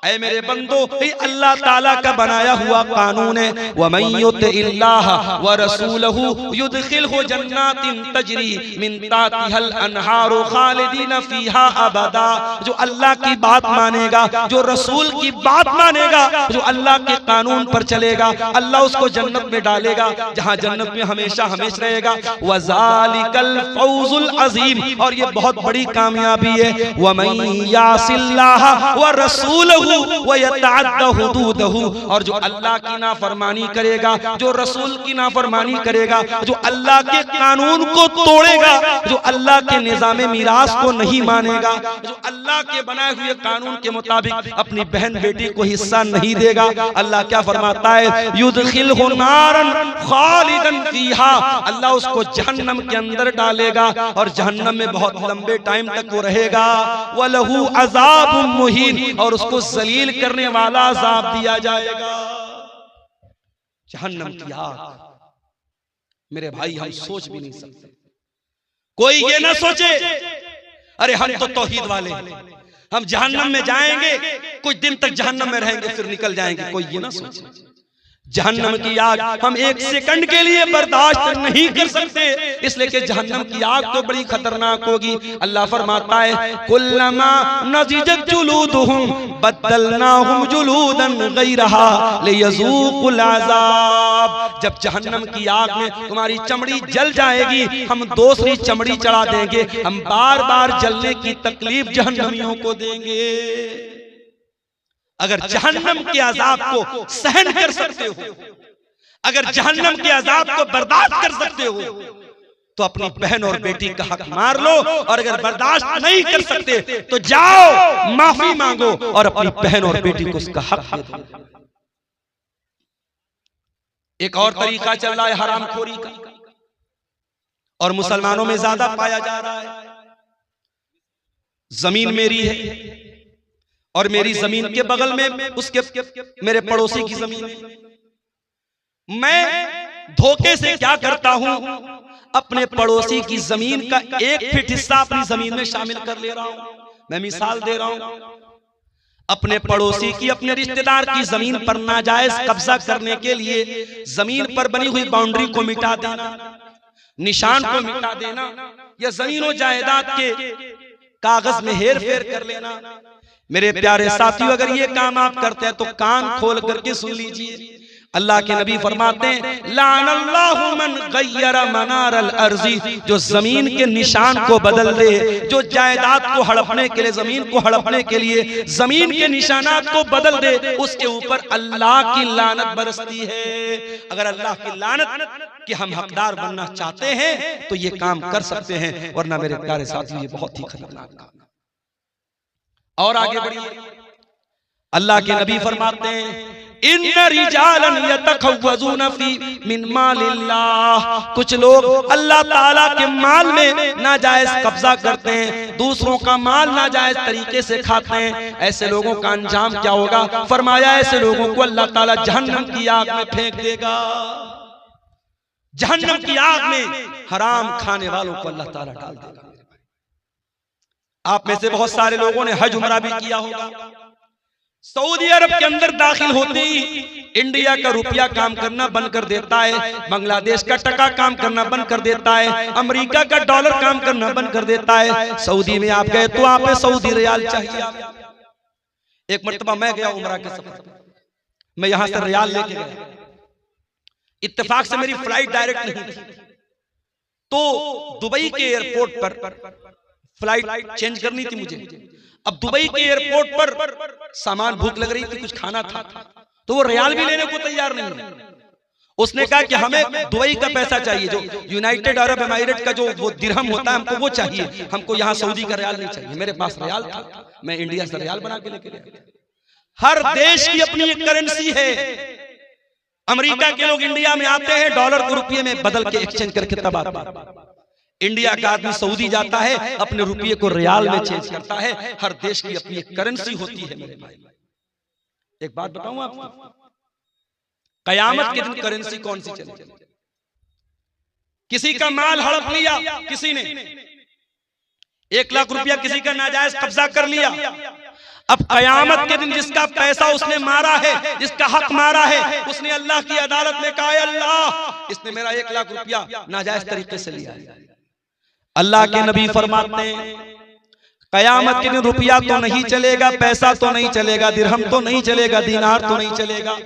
ऐ मेरे बंदो, ये अल्लाह ताला का बनाया हुआ कानून है। वमन युतिल्लाह व रसूलहु युदखिलहु जन्नातिन तजरी मिन तातिहल अनहारु खालिदीन फीहा अबदा। जो अल्लाह की बात मानेगा, जो रसूल की बात मानेगा, जो अल्लाह के कानून पर चलेगा, अल्लाह उसको जन्नत में डालेगा जहां जन्नत में हमेशा हमेशा रहेगा। वज़ालिकल फौजुल अज़ीम, और ये बहुत बड़ी कामयाबी है। वमन यासिल्लाह व रसूलहु और जो अल्लाह की नाफरमानी करेगा, जो रसूल की नाफरमानी करेगा, जो अल्लाह के कानून को तोड़ेगा, जो अल्लाह के निजाम मीरास को नहीं मानेगा, जो अल्लाह के बनाए हुए कानून के मुताबिक अपनी बहन बेटी को हिस्सा नहीं देगा, अल्लाह क्या फरमाता है? युदखिलहु नारन खालिदन फीहा, अल्लाह उसको जहन्नम के अंदर डालेगा और जहन्नम में बहुत लंबे टाइम तक वो रहेगा। वलहु अज़ाबुम मुहीन, और उसको जलील करने वाला अज़ाब दिया जाएगा। जहन्नम की आग, मेरे भाई हम सोच भी नहीं सकते। कोई ये ना सोचे अरे हम तो तौहीद वाले, हम जहन्नम में जाएंगे, कुछ दिन तक जहन्नम में रहेंगे फिर निकल जाएंगे। कोई ये ना सोचे। जहन्नम की आग हम एक सेकंड के लिए बर्दाश्त नहीं कर सकते, इसलिए कि जहन्नम की आग तो बड़ी खतरनाक होगी। अल्लाह फरमाता है कुल्लमा नज़िजत जुलूदुहुम बद्दलनाहुम जुलूदन गैरहा लियज़ूक़ुल अज़ाब। जब जहन्नम की आग में तुम्हारी चमड़ी जल जाएगी, हम दूसरी चमड़ी चढ़ा देंगे, हम बार बार जलने की तकलीफ जहन्नमियों को देंगे। अगर जहन्नम के अजाब को सहन कर सकते हो, अगर जहन्नम के अजाब को बर्दाश्त कर सकते हो, तो अपनी बहन और बेटी का हक मार लो, और अगर बर्दाश्त नहीं कर सकते तो जाओ माफी मांगो और अपनी बहन और बेटी को उसका हक दे दो। एक और तरीका चल रहा है हरामखोरी का, और मुसलमानों में ज्यादा पाया जा रहा है। जमीन मेरी है और मेरी जमीन के बगल में उसके मेरे पड़ोसी की जमीन है। मैं धोखे से क्या करता हूं, अपने पड़ोसी की जमीन का 1 फीट हिस्सा अपनी जमीन में शामिल कर ले रहा हूं। मैं मिसाल दे रहा हूं, अपने पड़ोसी की, अपने रिश्तेदार की जमीन पर नाजायज कब्जा करने के लिए जमीन पर बनी हुई बाउंड्री को मिटा देना, निशान को मिटा देना, या जमीन और जायदाद के कागज में हेर फेर कर लेना। मेरे प्यारे साथियों, अगर ये काम आप करते हैं तो कान खोल करके सुन लीजिए। अल्लाह के नबी फरमाते हैं लानल्लाहु मन गय्यरा मनारल अर्ज़ी, जो जमीन के निशान को बदल दे, जो जायदाद को हड़पने के लिए, जमीन को हड़पने के लिए जमीन के निशानात को बदल दे, उसके ऊपर अल्लाह की लानत बरसती है। अगर अल्लाह की लानत कि हम हकदार बनना चाहते हैं तो ये काम कर सकते हैं, वरना मेरे प्यारे साथियों ये बहुत ही खतरनाक काम। और आगे बढ़िए, अल्लाह के नबी फरमाते हैं इन्ना रिजालन यतखव्वज़ून फी मिन मालिल्लाह, कुछ लोग अल्लाह ताला के माल में नाजायज कब्जा करते हैं, दूसरों का माल नाजायज तरीके से खाते हैं। ऐसे लोगों का अंजाम क्या होगा? फरमाया ऐसे लोगों को अल्लाह ताला जहन्नम की आग में फेंक देगा। जहन्नम की आग में हराम खाने वालों को अल्लाह ताला डाल देगा। आप में से बहुत सारे लोगों ने हज उमरा भी किया होगा। सऊदी अरब के अंदर दाखिल होते ही इंडिया का रुपया काम करना बंद कर देता है, बांग्लादेश का टका काम करना बंद कर देता है, अमेरिका का डॉलर काम करना बंद कर देता है। सऊदी में आप गए तो आप सऊदी रियाल चाहिए। एक मरतबा मैं गया उमरा के सफर, मैं यहां से रियाल लेके गया, इत्तेफाक से मेरी फ्लाइट डायरेक्ट नहीं थी, तो दुबई के एयरपोर्ट पर फ्लाइट चेंज करनी थी मुझे। अब दुबई के एयरपोर्ट पर सामान, भूख लग रही थी, कुछ खाना था, तो वो रियाल भी लेने को तैयार नहीं। उसने कहा कि हमें दुबई का पैसा चाहिए, जो यूनाइटेड अरब एमिरेट का जो वो दिरहम होता है, हमको वो चाहिए, हमको यहाँ सऊदी का रियाल नहीं चाहिए। मेरे पास रियाल था, मैं इंडिया से रियाल बना के लेके गया। हर देश की अपनी एक करेंसी है। अमेरिका के लोग इंडिया में आते हैं, डॉलर को रुपये में बदल के एक्सचेंज करके तब आते हैं। इंडिया का आदमी सऊदी जाता है, अपने रुपये को रियाल में चेंज करता है। हर देश की अपनी एक करेंसी होती है मेरे भाई। एक बात बताऊं आपको, कयामत के दिन करेंसी कौन सी चलेगी? किसी का माल हड़प लिया किसी ने, 1 लाख रुपया किसी का नाजायज कब्जा कर लिया। अब कयामत के दिन जिसका पैसा उसने मारा है, जिसका हक मारा है, उसने अल्लाह की अदालत में कहा, अल्लाह इसने मेरा 1 लाख रुपया नाजायज तरीके से लिया है। अल्लाह के नबी फरमाते हैं कयामत के दिन रुपया तो नहीं चलेगा, पैसा तो नहीं चलेगा, दिरहम तो नहीं चलेगा, दीनार तो नहीं चलेगा।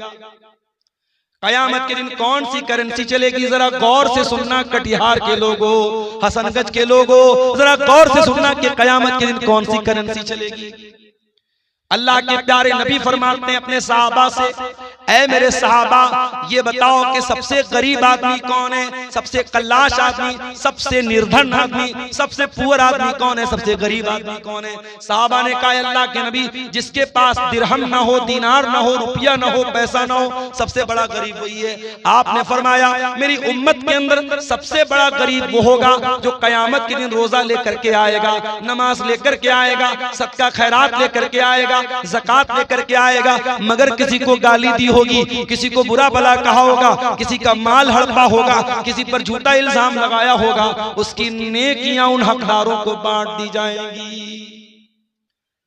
कयामत के दिन कौन सी करेंसी चलेगी? जरा गौर से सुनना कटिहार के लोगों, हसनगंज के लोगों, जरा गौर से सुनना कि कयामत के दिन कौन सी करेंसी चलेगी। अल्लाह के प्यारे नबी फरमाते हैं अपने सहाबा से, ऐ मेरे सहाबा ये बताओ कि सबसे गरीब आदमी कौन है, सबसे कल्लाश आदमी, सबसे निर्धन आदमी, सबसे पुअर आदमी कौन है, सबसे गरीब आदमी कौन है? सहाबा ने कहा अल्लाह के नबी जिसके पास दिरहम ना हो, दीनार ना हो, रुपया ना हो, पैसा ना हो, सबसे बड़ा गरीब वही है। आपने फरमाया मेरी उम्मत के अंदर सबसे बड़ा गरीब वो होगा जो कयामत के दिन रोजा लेकर के आएगा, नमाज लेकर के आएगा, सदका खैरात लेकर के आएगा, ज़कात लेकर के आएगा, मगर किसी को गाली दी होगी, किसी को बुरा भला कहा होगा, किसी का माल हड़पा होगा, किसी पर झूठा इल्जाम लगाया होगा, उसकी नेकियां उन हकदारों को बांट दी जाएंगी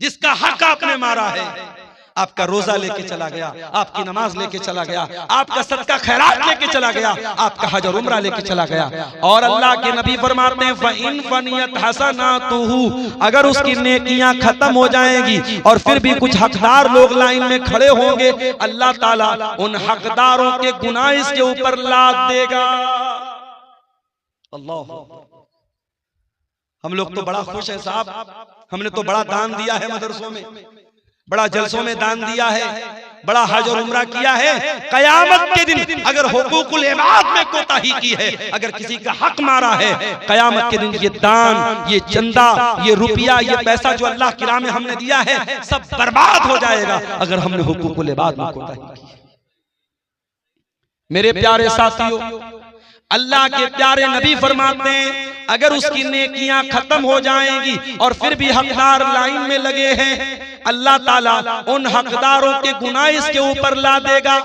जिसका हक आपने मारा है। आपका रोजा लेके चला गया, आपकी नमाज लेके चला गया, आपका सदका खैरात लेके चला गया, आपका हज और उम्रा लेके चला गया। और अल्लाह के नबी फरमाते हैं फ़इन फ़नियत हसनातुहु, अगर उसकी नेकियां खत्म हो जाएंगी और फिर भी कुछ हकदार लोग लाइन में खड़े होंगे, अल्लाह ताला उन हकदारों के गुनाह इसके ऊपर लाद देगा। अल्लाह, हम लोग तो बड़ा खुश है साहब, हमने तो बड़ा दान दिया है मदरसों में, बड़ा जलसों में दान दिया है, बड़ा हज और उम्रा किया है। कयामत के दिन अगर हुकूकुल इबाद में कोताही की है, अगर किसी का हक मारा है, कयामत के दिन ये दान, ये चंदा, ये रुपया, ये पैसा जो अल्लाह की राह में हमने दिया है, सब बर्बाद हो जाएगा अगर हमने हुकूकुल इबाद में कोताही की। मेरे प्यारे साथियों, अल्लाह के प्यारे नबी फरमाते हैं अगर उसकी नेकियां खत्म हो जाएंगी और फिर भी हकदार लाइन में लगे हैं, अल्लाह ताला उन हकदारों के गुनाह इसके ऊपर ला देगा।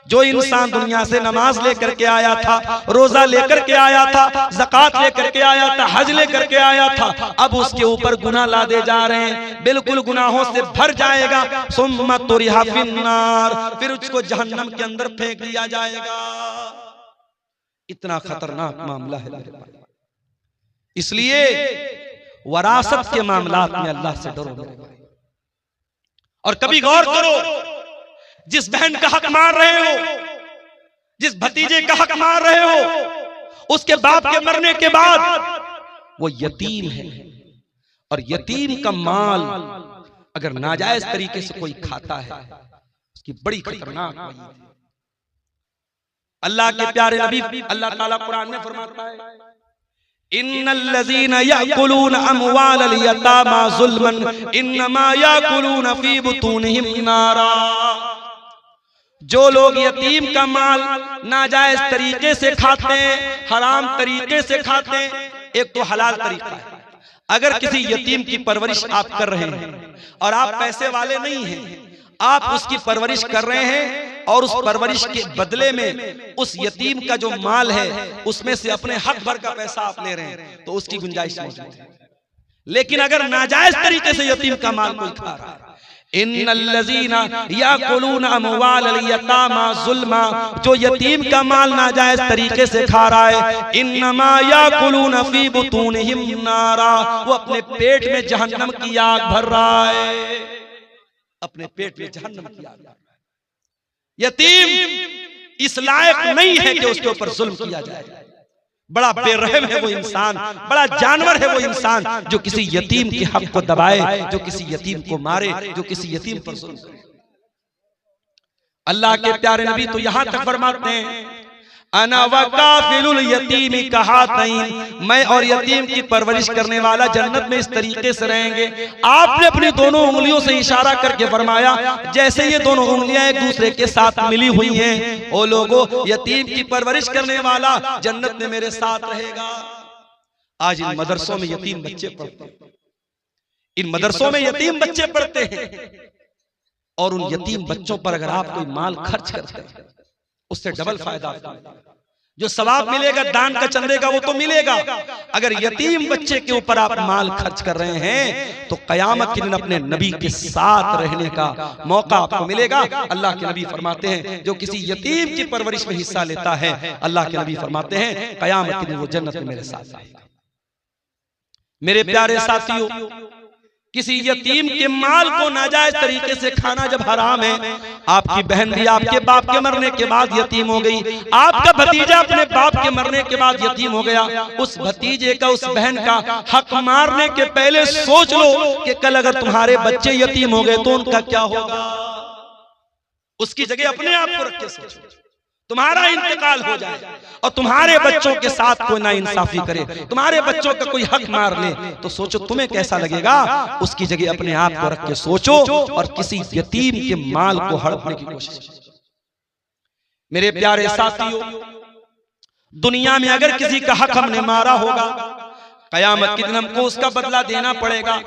जो इंसान दुनिया से नमाज लेकर के आया था, रोजा लेकर के आया था, ज़कात लेकर के आया था, हज लेकर के आया था, अब उसके ऊपर गुनाह लादे जा रहे हैं, बिल्कुल गुनाहों से भर जाएगा। सुम्मा तुरिहा फिन्नार, फिर उसको जहन्नम के अंदर फेंक दिया जाएगा। इतना खतरनाक मामला है मेरे भाई। इसलिए वरासत के मामलात में अल्लाह से डरो मेरे भाई। और कभी गौर करो, जिस बहन का हक मार रहे हो, जिस भतीजे का हक मार रहे हो, उसके बाप के मरने के बाद वो यतीम है, और यतीम का माल अगर नाजायज तरीके से कोई खाता है, उसकी बड़ी खतरनाक वही है। अल्लाह के प्यारे नबी, अल्लाह ताला कुरान में फरमाता है इन्नल्लज़ीना याकुलून अमवालल यतामा ज़ुल्मन इन्नमा याकुलून फी बुतूनिहिम नारा। जो लोग यतीम का माल नाजायज तरीके से खाते हैं, हराम तरीके से खाते हैं, एक तो हलाल तरीका है। अगर किसी यतीम की परवरिश आप कर रहे हैं और आप पैसे वाले नहीं हैं, आप उसकी परवरिश कर रहे हैं और उस परवरिश के बदले में उस यतीम का जो माल है उसमें से अपने हक भर का पैसा आप ले रहे हैं, तो उसकी गुंजाइश मौजूद है। लेकिन अगर नाजायज तरीके से यतीम का माल कोई खा रहा है, इन्नल्लज़ीना याकुलून अमवालल यतामा ज़ुल्मा, जो यतीम का माल नाजायज तरीके से खा रहा है, इन्नमा याकुलून फी बुतूनिहिम नारा, वो अपने पेट में जहन्नम की आग भर रहा है, अपने पेट में जहन्नम की आग। यतीम इस लायक नहीं है कि उसके ऊपर जुल्म किया जाए। बड़ा बेरहम है वो इंसान, बड़ा जानवर है वो इंसान जो किसी यतीम के हक को दबाए, जो किसी यतीम को मारे, जो किसी यतीम पर जुल्म करे। अल्लाह के प्यारे नबी तो यहां तक फरमाते हैं, अना वकाफिलुल यतीमी कहातैन, मैं और यतीम की परवरिश करने वाला जन्नत में इस तरीके से रहेंगे। आपने अपनी दोनों उंगलियों से इशारा करके फरमाया जैसे ये दोनों उंगलियां एक दूसरे के साथ मिली हुई हैं। ओ लोगों, यतीम की परवरिश करने वाला जन्नत में मेरे साथ रहेगा। आज इन मदरसों में यतीम बच्चे पढ़ते हैं, इन मदरसों में यतीम बच्चे पढ़ते हैं, और उन यतीम बच्चों पर अगर आप कोई माल खर्च करते हैं उससे डबल फायदा आपको मिलेगा। जो सवाब मिलेगा दान का चंदे का वो तो मिलेगा, अगर यतीम बच्चे के ऊपर आप माल खर्च कर रहे हैं तो कयामत के दिन अपने नबी के साथ रहने का मौका आपको मिलेगा। अल्लाह के नबी फरमाते हैं जो किसी यतीम की परवरिश में हिस्सा लेता है, अल्लाह के नबी फरमाते हैं कयामत के दिन वो जन्नत में मेरे साथ रहेगा। मेरे प्यारे साथियों, किसी यतीम के माल को नाजायज तरीके से खाना जब हराम है, आपकी बहन भी आपके बाप के मरने के बाद यतीम हो गई, आपका भतीजा अपने बाप के मरने के बाद यतीम हो गया, उस भतीजे का, उस बहन का हक मारने के पहले सोच लो कि कल अगर तुम्हारे बच्चे यतीम हो गए तो उनका क्या होगा। उसकी जगह अपने आप को रख के सोचो, तुम्हारा इंतकाल हो जाए और तुम्हारे बच्चों के साथ कोई ना इंसाफी करे, तुम्हारे बच्चों का कोई हक मार ले, तो सोचो तुम्हें कैसा लगेगा। उसकी जगह अपने आप को रख के सोचो और किसी यतीम के माल को हड़पने की कोशिश। मेरे प्यारे साथियों, दुनिया में अगर किसी का हक हमने मारा होगा, कयामत के दिन हमको उसका बदला देना पड़ेगा।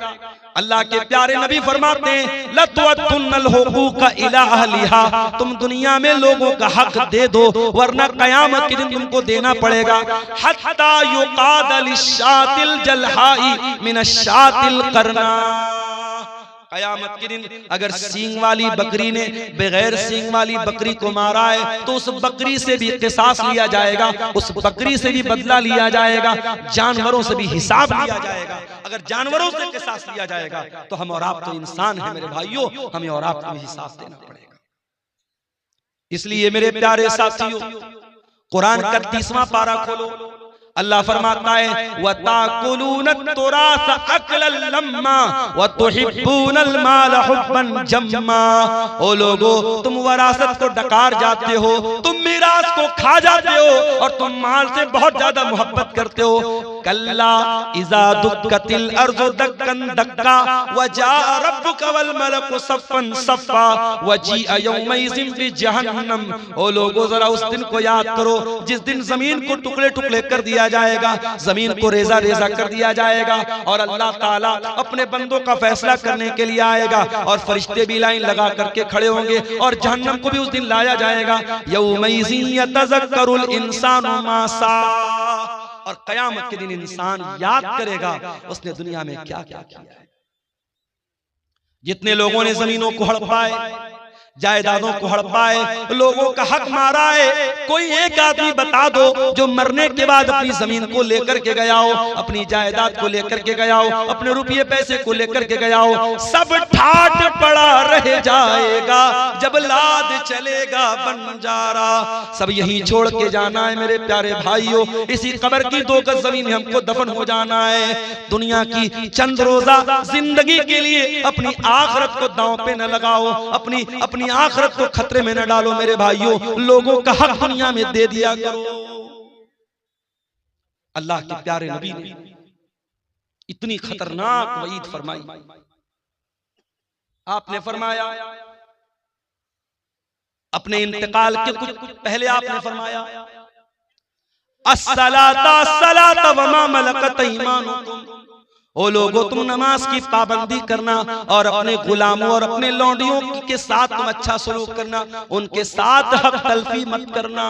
अल्लाह के प्यारे नबी फरमाते हैं लतुअद्दुन्नल हुकूका इला अहलिहा, तुम दुनिया में लोगों का हक दे दो वरना कयामत के दिन तुमको देना पड़ेगा। हत्ता युकाद लिशातिल जलहाई मिनशातिल करना, कयामत के दिन अगर सींग वाली बकरी ने बगैर सींग वाली बकरी को मारा है तो उस बकरी से भी किसास लिया जाएगा, उस बकरी से भी बदला लिया जाएगा, जानवरों से भी हिसाब लिया जाएगा। अगर जानवरों से किसास लिया जाएगा तो हम और आप तो इंसान हैं मेरे भाइयों, हमें और आपको भी हिसाब देना पड़ेगा। इसलिए मेरे प्यारे साथियों, कुरान का 30वां पारा खोलो, अल्लाह फरमाता है वताकुलून तुरास अकलन लम्मा वतुहिब्बूनल माल हुब्बन जम्मा। ओ लोगो, तुम वरासत को डकार जाते हो, तुम मीरास को खा जाते हो और तुम माल से बहुत ज्यादा मोहब्बत करते हो। कल्ला इज़ा दुक्कतिल अर्ज़ु दक्कन दक्का वजा रब्बुका वल मलकु सफ़्फ़न सफ़्फ़ा वजीअ यौमइज़िन बिजहन्नम। ओ लोगो, जरा उस दिन को याद करो जिस दिन जमीन को टुकड़े टुकड़े कर दिया जाएगा, जमीन को रेजा रेजा कर दिया जाएगा और अल्लाह ताला अपने बंदों का फैसला करने के लिए आएगा और फरिश्ते भी लाइन लगा करके खड़े होंगे और जहन्नम को भी उस दिन लाया जाएगा। यौमइज़िन यतज़क्करुल इंसानु मा सा, और कयामत के दिन इंसान याद करेगा उसने दुनिया में क्या क्या किया है। जितने लोगों ने जमीनों को हड़पाए, जायदादों को हड़पाए, लोगों का हक मारा है, कोई एक आदमी बता दो जो मरने के बाद अपनी जमीन को लेकर के गया हो, अपनी जायदाद को लेकर के गया हो, अपने रुपये पैसे को लेकर के गया हो, सब ठाट पड़ा रह जाएगा जब लाद चलेगा बंजारा। सब यहीं छोड़ के जाना है मेरे प्यारे भाइयों, इसी कब्र की 2 गज जमीन में हमको दफन हो जाना है। दुनिया की चंद रोजा जिंदगी के लिए अपनी आखिरत को दांव पे न लगाओ, अपनी आखिरत को खतरे में न डालो मेरे भाइयों, लोगों का हक दुनिया में दे दिया करो। अल्लाह के प्यारे नबी ने इतनी खतरनाक वईद फरमाई। आपने फरमाया अपने इंतकाल के कुछ पहले आपने फरमाया अस्सलाता सलाता वमा मलकत ईमानुकुम। ओ लोगो, तुम नमाज की पाबंदी करना और अपने गुलामों और अपने लौंडियों के साथ तुम अच्छा सलूक करना, उनके साथ हक तलफी मत करना।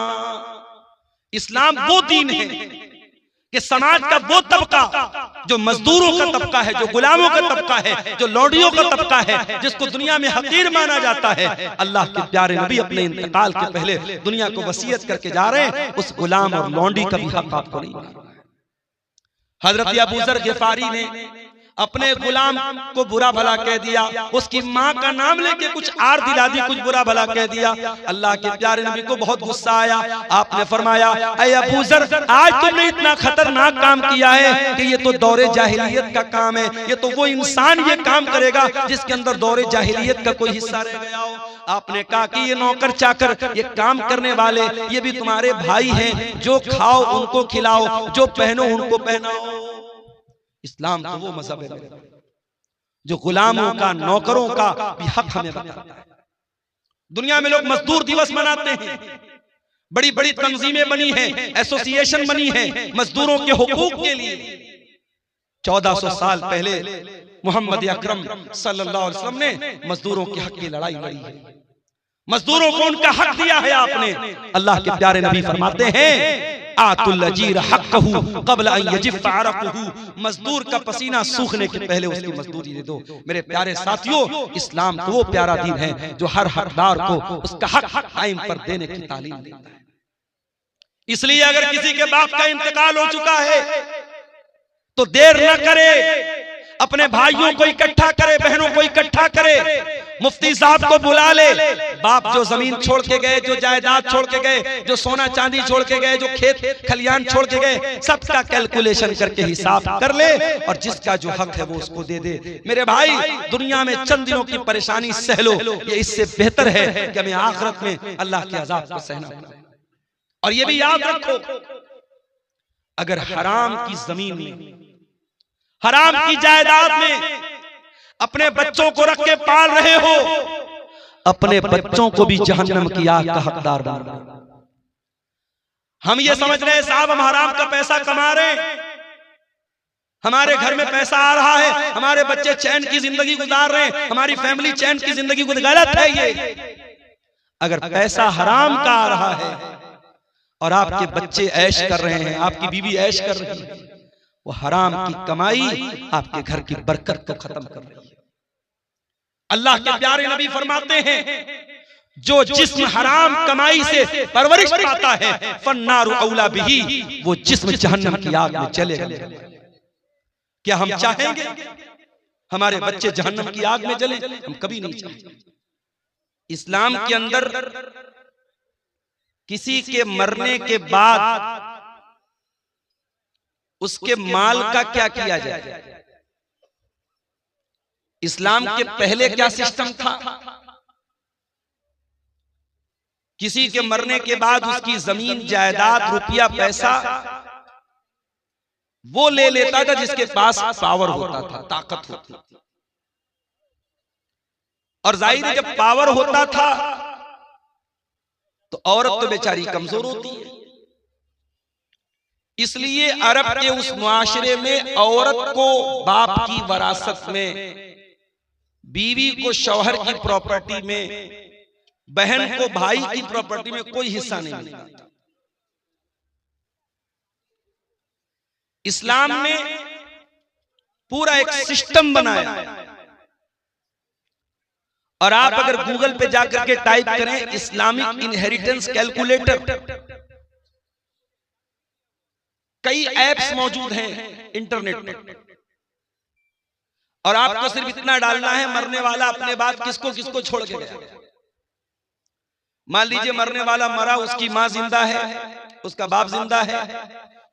इस्लाम वो दीन है कि समाज का वो तबका जो मजदूरों का तबका है, जो गुलामों का तबका है, जो लौंडियों का तबका है, जिसको दुनिया में हकीर माना जाता है, अल्लाह के प्यारे नबी अपने इंतकाल के पहले दुनिया को वसीयत करके जा रहे हैं, उस गुलाम और लौंडी का भी हक आपको नहीं माना। हजरत अबू ज़र गिफारी ने अपने गुलाम को बुरा भला कह दिया, उसकी माँ का नाम लेके कुछ आर दिला दी, कुछ बुरा भला कह दिया। अल्लाह के प्यारे नबी को बहुत गुस्सा आया। आपने फरमाया, ऐ अबू ज़र, आज तुमने इतना खतरनाक काम किया है कि ये तो दौरे जाहिलियत का काम है। ये तो वो इंसान ये काम करेगा जिसके अंदर दौरे जाहिलियत का कोई हिस्सा रह गया हो। आपने कहा कि ये नौकर चाकर, ये काम करने वाले, ये भी तुम्हारे भाई हैं। जो खाओ उनको खिलाओ, जो पहनो उनको पहनाओ। इस्लाम तो वो मजहब है जो गुलामों का, नौकरों का भी हक हमें बताता है। दुनिया में लोग मजदूर दिवस मनाते हैं, बड़ी बड़ी तंजीमें बनी हैं, एसोसिएशन बनी है मजदूरों के हुकूक के लिए। 1400 साल पहले मोहम्मद अकरम सल्लल्लाहु अलैहि वसल्लम ने मजदूरों के हक की लड़ाई लड़ी है। मजदूरों को उनका हक दिया है आपने। अल्लाह के प्यारे नबी फरमाते हैं, आतुल अजीर हक़्क़हु क़ब्ल अन यजिफ़ अरक़हु, मजदूर का पसीना सूखने के पहले उसकी मजदूरी दे दो। मेरे प्यारे साथियों, इस्लाम तो वो प्यारा दीन है जो हर हकदार को उसका हक टाइम पर देने की तालीम देता है। इसलिए अगर किसी के बाप का इंतकाल हो चुका है तो देर न करे, अपने भाइयों को इकट्ठा करे, बहनों को इकट्ठा करे, मुफ्ती साहब को बुला ले। बाप जो जमीन छोड़ के गए, जो जायदाद छोड़ के गए, जो सोना चांदी छोड़ के गए, जो खेत खलियान छोड़ के गए, सबका कैलकुलेशन करके हिसाब कर ले और जिसका जो हक है वो उसको दे दे। मेरे भाई, दुनिया में चंद दिनों की परेशानी सह लो, ये इससे बेहतर है कि हमें आखिरत में अल्लाह के अजाब को सहना पड़े। और ये भी याद रखो, अगर हराम की जमीन में, हराम की जायदाद में अपने बच्चों को रख के पाल रहे हो, अपने बच्चों को भी जहन्नम की आग का हकदार बना रहे हो। हम ये समझ रहे हैं साहब हम हराम का पैसा कमा रहे हैं, हमारे घर में पैसा आ रहा है, हमारे बच्चे चैन की जिंदगी गुजार रहे हैं, हमारी फैमिली चैन की जिंदगी गुजार। गलत है ये। अगर पैसा हराम का आ रहा है और आपके बच्चे ऐश कर रहे हैं, आपकी बीवी ऐश कर रही है, वो हराम की कमाई आपके घर की बरकत को खत्म कर रही है। अल्लाह के प्यारे नबी फरमाते हैं, जो जिस्म हराम कमाई से परवरिश पाता है, फन्नारु औला बिही, वो जिस्म जहन्नम की आग में चलेगा। क्या हम चाहेंगे हमारे बच्चे जहन्नम की आग में जले? हम कभी नहीं चाहेंगे। इस्लाम के अंदर किसी के मरने के बाद उसके माल का क्या किया जाए? इस्लाम के पहले क्या सिस्टम था? किसी के मरने के बाद उसकी जमीन, जायदाद, रुपया, पैसा वो ले लेता था जिसके पास पावर होता था, ताकत होती थी। और जाहिर है जब पावर होता था तो औरत तो बेचारी कमजोर होती है। इसलिए अरब के उस मुआशरे में औरत को बाप की वरासत में, बीवी को शौहर की प्रॉपर्टी में, बहन को भाई की प्रॉपर्टी में कोई हिस्सा नहीं मिलता। इस्लाम ने पूरा एक सिस्टम बनाया। और आप अगर गूगल पे जाकर के टाइप करें इस्लामिक इनहेरिटेंस कैलकुलेटर, कई ऐप्स मौजूद हैं इंटरनेट में, और आपको सिर्फ इतना डालना है मरने वाला अपने बाद किसको किसको छोड़ के गया। मान लीजिए मरने वाला मरा, उसकी मां जिंदा है, उसका बाप जिंदा है,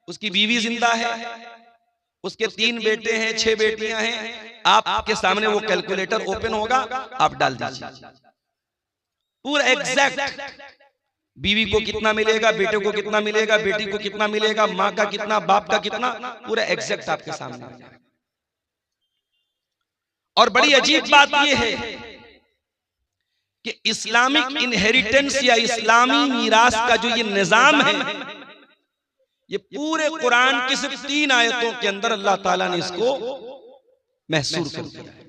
उसकी बीवी जिंदा है, उसके 3 बेटे हैं, 6 बेटियां हैं। आपके सामने वो कैलकुलेटर ओपन होगा, आप डाल दीजिए पूरा एग्जैक्ट, बीवी को कितना मिलेगा, बेटे को कितना मिलेगा, बेटी को कितना मिलेगा, माँ का कितना, बाप का कितना, पूरा एग्जैक्ट आपके सामने। और बड़ी अजीब बात यह है कि इस्लामिक इनहेरिटेंस या इस्लामी मीरास का जो ये निजाम है, ये पूरे कुरान की सिर्फ 3 आयतों के अंदर अल्लाह ताला ने इसको महसूर कर दिया है।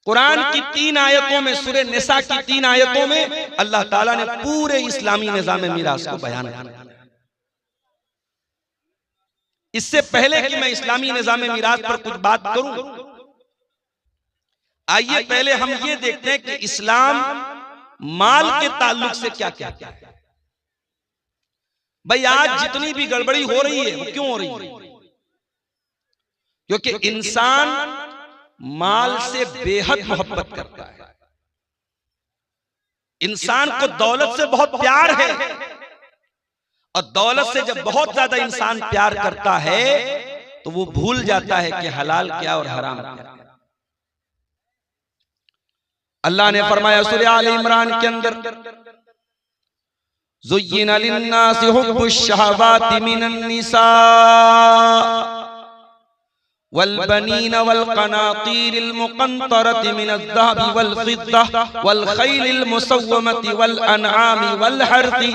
कुरान की 3 आयतों में, सूरह निसा की 3 आयतों में अल्लाह ताला ने पूरे इस्लामी निजाम मीरास को बयान किया। इससे पहले कि मैं इस्लामी निजाम मीरास पर कुछ बात करूं, आइए पहले हम ये देखते हैं कि इस्लाम माल के ताल्लुक से क्या क्या है। भाई आज जितनी भी गड़बड़ी हो रही है वो क्यों हो रही है? क्योंकि इंसान माल से बेहद मोहब्बत करता है। इंसान को दौलत से बहुत प्यार है, और दौलत से जब बहुत ज्यादा इंसान प्यार करता है तो वो भूल जाता है कि हलाल क्या और हराम क्या। अल्लाह ने फरमाया सूरह आल इमरान के अंदर, ज़ुय्यिना लिन्नासि हुब्बुश शहवाति मिनन निसा वल बनीना वल क़नातीरिल मुक़ंतरति मिनज़ ज़हबि वल फ़िद्दा वल ख़ैलिल मुसव्वमति वल अनआमि वल हर्थि।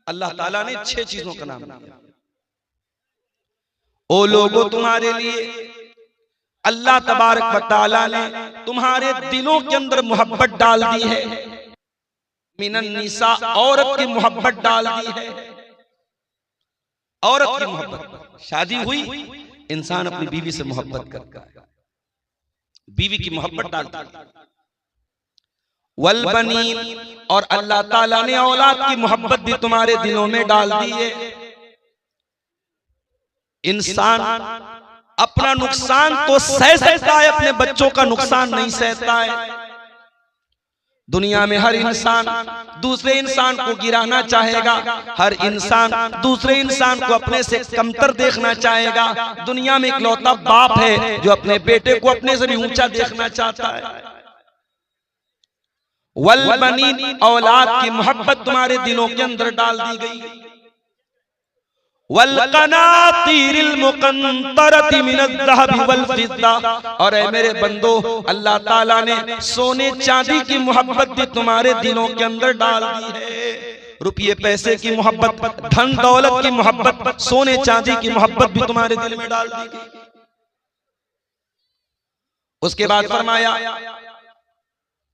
अल्लाह ताला ने 6 चीजों का नाम दिया। ओ लोगों, तुम्हारे लिए अल्लाह तबारक व तआला ने तुम्हारे दिलों के अंदर मोहब्बत डाल दी है। मिनन निसा, औरत की मोहब्बत डाल दी है। औरत की मोहब्बत, शादी हुई, इंसान अपनी बीवी से मोहब्बत करता है, बीवी की मोहब्बत डालता है। वल बनीन, और अल्लाह ताला ने औलाद की मोहब्बत भी तुम्हारे दिलों में डाल दी है। इंसान अपना नुकसान तो सह सकता है, अपने बच्चों का नुकसान नहीं सहता है। दुनिया में हर इंसान दूसरे इंसान को गिराना चाहेगा, हर इंसान दूसरे इंसान को अपने से कमतर देखना चाहेगा। दुनिया में इकलौता बाप है जो अपने बेटे को अपने से भी ऊंचा देखना चाहता है। वल बनीन, औलाद की मोहब्बत तुम्हारे दिलों के अंदर डाल दी गई। वल क़नातीरिल मुक़ंतरति मिनज़ ज़हबि वल फ़िद्दा, और ऐ मेरे बंदो, अल्लाह ताला ने सोने चांदी की मोहब्बत भी तुम्हारे दिलों के अंदर डाल दी है। रुपये पैसे की मोहब्बत, धन दौलत की मोहब्बत, सोने चांदी की मोहब्बत भी तुम्हारे दिल में डाल दी गई। उसके बाद फरमाया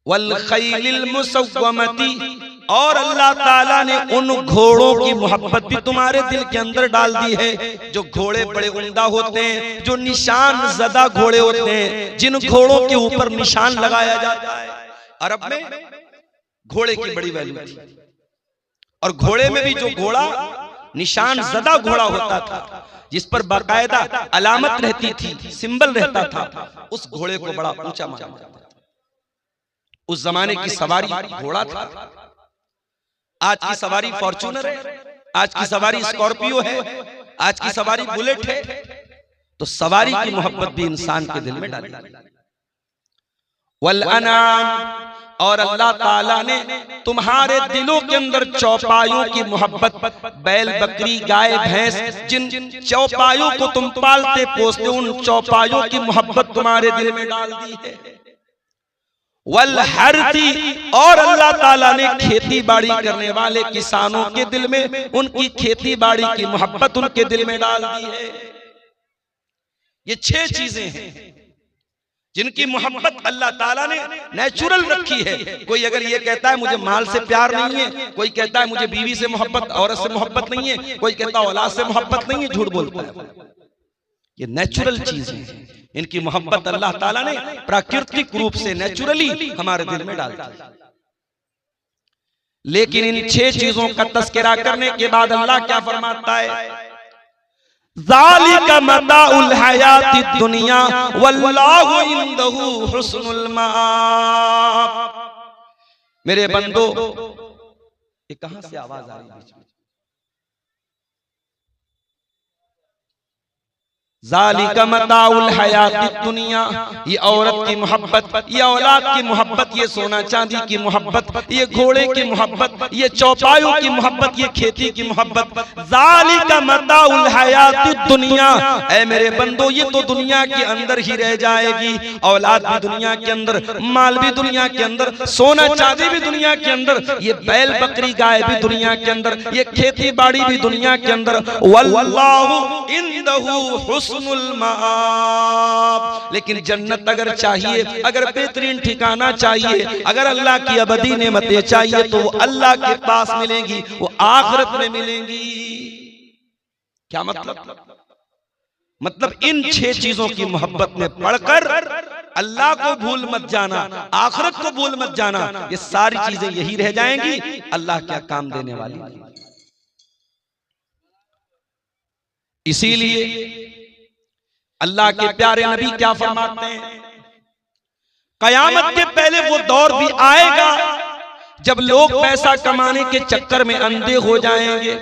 वल ख़ैलिल मुसव्वमति, और अल्लाह ताला ने उन घोड़ों की मोहब्बत भी तुम्हारे दिल के अंदर डाल दी है, जो घोड़े बड़े उम्दा होते हैं, जो निशान ज़दा घोड़े होते हैं, जिन घोड़ों के ऊपर निशान लगाया जाता है। अरब में घोड़े की बड़ी वैल्यू थी, और घोड़े में भी जो घोड़ा निशान ज़दा घोड़ा होता था, जिस पर बाकायदा अलामत रहती थी, सिंबल रहता था, उस घोड़े को बड़ा ऊंचा माना जाता था। उस जमाने की सवारी घोड़ा था। आज की सवारी फॉर्च्यूनर है, आज की सवारी स्कॉर्पियो है, आज की सवारी बुलेट है। तो सवारी की मोहब्बत भी इंसान के दिल में डाली। वल अनाम, और अल्लाह ताला ने तुम्हारे दिलों के अंदर चौपायों की मोहब्बत, बैल बकरी गाय भैंस, जिन चौपायों को तुम पालते पोसते, उन चौपायों की मोहब्बत तुम्हारे दिल में डाल दी है। वल हर्थी, और अल्लाह ताला ने खेती बाड़ी करने वाले किसानों के दिल में उनकी खेती बाड़ी की मोहब्बत उनके दिल में डाल दी है। ये 6 चीजें हैं जिनकी मोहब्बत अल्लाह ताला ने नेचुरल रखी है। कोई अगर ये कहता है मुझे माल से प्यार नहीं है, कोई कहता है मुझे बीवी से मोहब्बत, औरत से मोहब्बत नहीं है, कोई कहता है औलाद से मोहब्बत नहीं है, झूठ बोलता है। ये नेचुरल चीजें हैं, इनकी मोहब्बत अल्लाह ताला ने प्राकृतिक रूप से नेचुरली हमारे दिल में डाल दी। लेकिन इन 6 चीजों का तस्करा करने के बाद अल्लाह क्या फरमाता है, ज़ालिका मताउल हयातिद दुनिया वल्लाहु इंदहु हुस्नुल माआब। मेरे बंदो, ये कहां से आवाज आ रही है बीच में? ज़ालिका मताउल हयातिद दुनिया, ये औरत की मोहब्बत, ये औलाद की मोहब्बत, ये सोना चांदी की मोहब्बत, ये घोड़े की मोहब्बत, ये चौपायों की मोहब्बत, ये खेती की मोहब्बत। ज़ालिका मताउल हयातिद दुनिया, ऐ मेरे बंदो, ये तो दुनिया के अंदर ही रह जाएगी। औलाद भी दुनिया के अंदर, माल भी दुनिया के अंदर, सोना चांदी भी दुनिया के अंदर, ये बैल बकरी गाय भी दुनिया के अंदर, ये खेती बाड़ी भी दुनिया के अंदर। वल्लाहु इंदहु हुस्नुल माआब, लेकिन जन्नत अगर चाहिए, अगर बेहतरीन ठिकाना चाहिए, अगर अल्लाह की अबदी नेमतें चाहिए, तो वो अल्लाह के पास मिलेंगी, वो आखिरत में मिलेंगी। क्या मतलब? मतलब इन 6 चीजों की मोहब्बत में पढ़कर अल्लाह को भूल मत जाना, आखिरत को भूल मत जाना। ये सारी चीजें यही रह जाएंगी, अल्लाह क्या काम देने वाली। इसीलिए अल्लाह के प्यारे नबी क्या फरमाते हैं, कयामत के पहले वो दौर भी आएगा जब लोग पैसा कमाने के चक्कर में अंधे हो जाएंगे।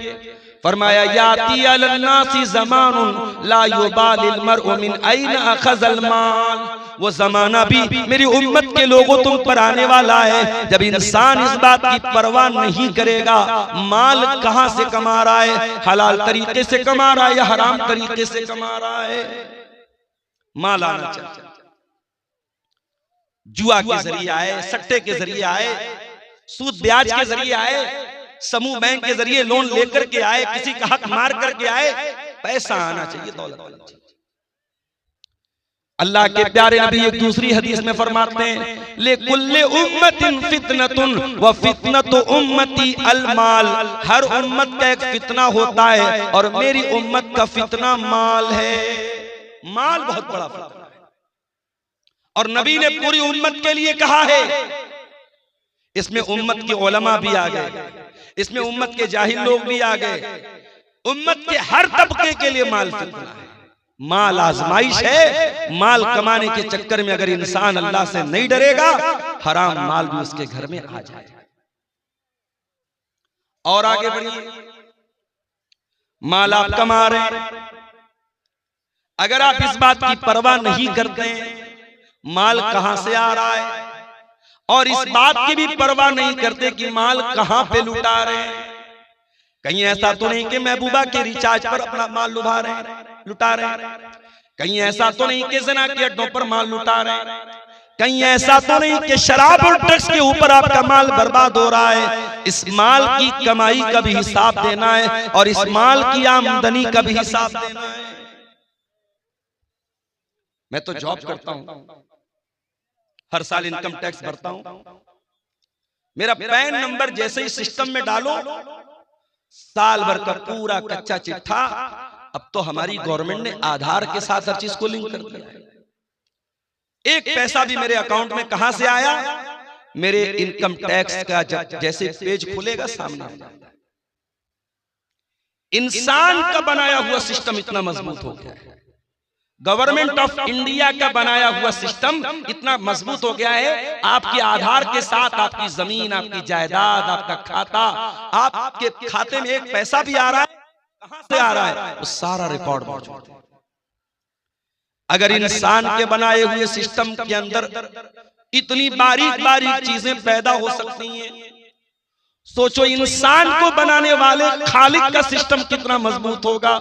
फरमाया याती अलन्नासी ज़मानुन ला युबालिल मर्उ मिन ऐन अखज़ल माल, वो जमाना भी मेरी उम्मत के लोगों तुम पर आने वाला है जब इंसान इस बात की परवाह नहीं करेगा माल कहां से कमा रहा है, हलाल तरीके से कमा रहा है या हराम तरीके से कमा रहा है। माल आना चाहिए, जुआ के जरिए आए, सट्टे के जरिए आए, सूद ब्याज के जरिए आए, समूह बैंक के जरिए लोन लेकर के आए, किसी का हक मार करके आए, पैसा आना चाहिए, दौलत आना चाहिए। अल्लाह के प्यारे नबी एक दूसरी हदीस में फरमाते हैं ले कुल्ले उम्मतिन फितनतुन व फितनतु उम्मती अलमाल, हर उम्मत का एक फितना होता है और मेरी उम्मत का फितना माल है। माल बहुत बड़ा फितना है और नबी ने पूरी उम्मत के लिए कहा है। इसमें उम्मत के उलमा भी आ गए, इसमें उम्मत के जाहिल लोग भी आ गए, उम्मत के हर तबके के लिए माल फितना है। माल आजमाइश है, माल कमाने के चक्कर में अगर इंसान अल्लाह से नहीं डरेगा हराम माल भी उसके घर में आ जाएगा। और आगे बढ़िए, माल आप कमा रहे हैं, अगर आप इस बात की परवाह नहीं करते माल कहां से आ रहा है और इस बात की भी परवाह नहीं करते कि माल कहां पे लुटा रहे हैं, कहीं ऐसा तो नहीं कि महबूबा के रिचार्ज पर अपना माल लुटा रहे हैं, कहीं ऐसा तो नहीं कि ज़िना के अड्डों पर माल लुटा रहे हैं, कहीं ऐसा तो नहीं कि शराब और ड्रग्स के ऊपर आपका माल बर्बाद हो रहा है। इस माल की कमाई का भी हिसाब देना है और इस माल की आमदनी का भी हिसाब देना है। मैं तो जॉब करता हूं, हर साल इनकम टैक्स भरता हूं, मेरा पैन नंबर जैसे ही सिस्टम में डालो साल भर का पूरा कच्चा चिट्ठा, अब तो हमारी गवर्नमेंट ने आधार के साथ हर चीज को लिंक कर दिया है। एक पैसा भी मेरे अकाउंट में कहां से आया, मेरे इनकम टैक्स का जैसे पेज खुलेगा सामने आ जाएगा। इंसान का बनाया हुआ सिस्टम इतना मजबूत हो गया है, गवर्नमेंट ऑफ इंडिया का बनाया हुआ सिस्टम इतना मजबूत हो गया है, आपके आधार के साथ आपकी जमीन, आपकी जायदाद, आपका खाता, आपके खाते में एक पैसा भी आ रहा है कहां से आ रहा है वो सारा रिकॉर्ड मौजूद है। अगर इंसान के बनाए हुए सिस्टम के अंदर इतनी बारीक बारीक चीजें पैदा हो सकती हैं, सोचो इंसान को बनाने वाले खालिक का सिस्टम कितना मजबूत होगा,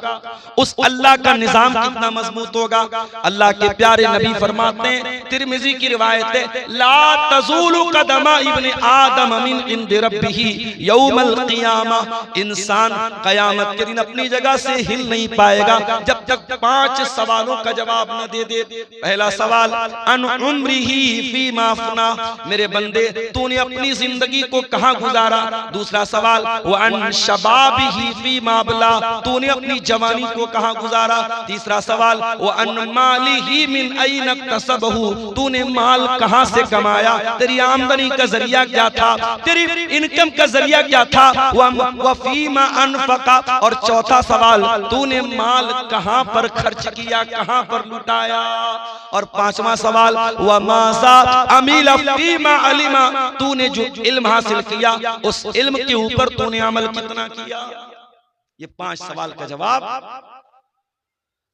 उस अल्लाह का निजाम कितना मजबूत होगा। अल्लाह के प्यारे नबी फरमाते हैं, तिरमिजी की रिवायत है, ला तज़ूलु कदमा इब्न आदम मिन इंद रब्बिही यौमल क़ियामा, इंसान क़यामत के दिन अपनी जगह से हिल नहीं पाएगा जब तक 5 सवालों का जवाब न दे दे। पहला सवाल अन उम्रिही फीमा अफ़ना, मेरे बंदे तूने अपनी जिंदगी को कहां गुजारा। दूसरा सवाल वन शबाबिही फीमा अबला, तूने अपनी जवानी को कहां गुजारा। तीसरा सवाल वन मालिही मिन ऐन इक्तसबहू, तूने माल कहां से कमाया, तेरी आमदनी का जरिया क्या था, तेरी इनकम का जरिया क्या था। व फीमा अनफका, और चौथा सवाल तूने माल कहां पर खर्च किया, कहां पर लुटाया। और पांचवा सवाल व माज़ा अमिला फीमा अलिमा, तूने जो इल्म हासिल किया उस इल्म के ऊपर तूने अमल कितना किया। ये 5 सवाल का जवाब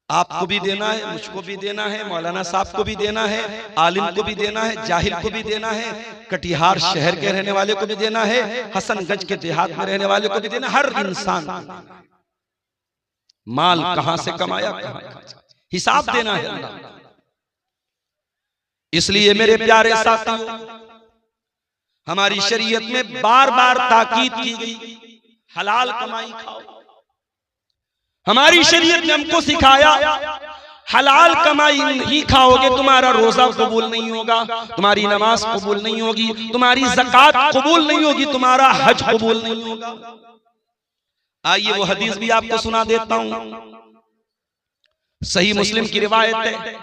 आपको भी देना है, मुझको भी देना है, मौलाना साहब को भी देना है, आलिम को भी देना है, जाहिल को भी देना है, कटिहार शहर के रहने वाले को भी देना है, हसनगंज के देहात में रहने वाले को भी देना, हर इंसान को माल कहां से कमाया, हिसाब देना है। इसलिए मेरे प्यारे साथियों, हमारी शरीयत में बार बार ताकीद की गई हलाल कमाई खाओ। हमारी शरीयत ने हमको सिखाया हलाल कमाई नहीं खाओगे तुम्हारा रोजा कबूल नहीं होगा, तुम्हारी नमाज कबूल नहीं होगी, तुम्हारी ज़कात कबूल नहीं होगी, तुम्हारा हज कबूल नहीं होगा। आइए वो हदीस भी आपको सुना देता हूं, सही मुस्लिम की रिवायत है।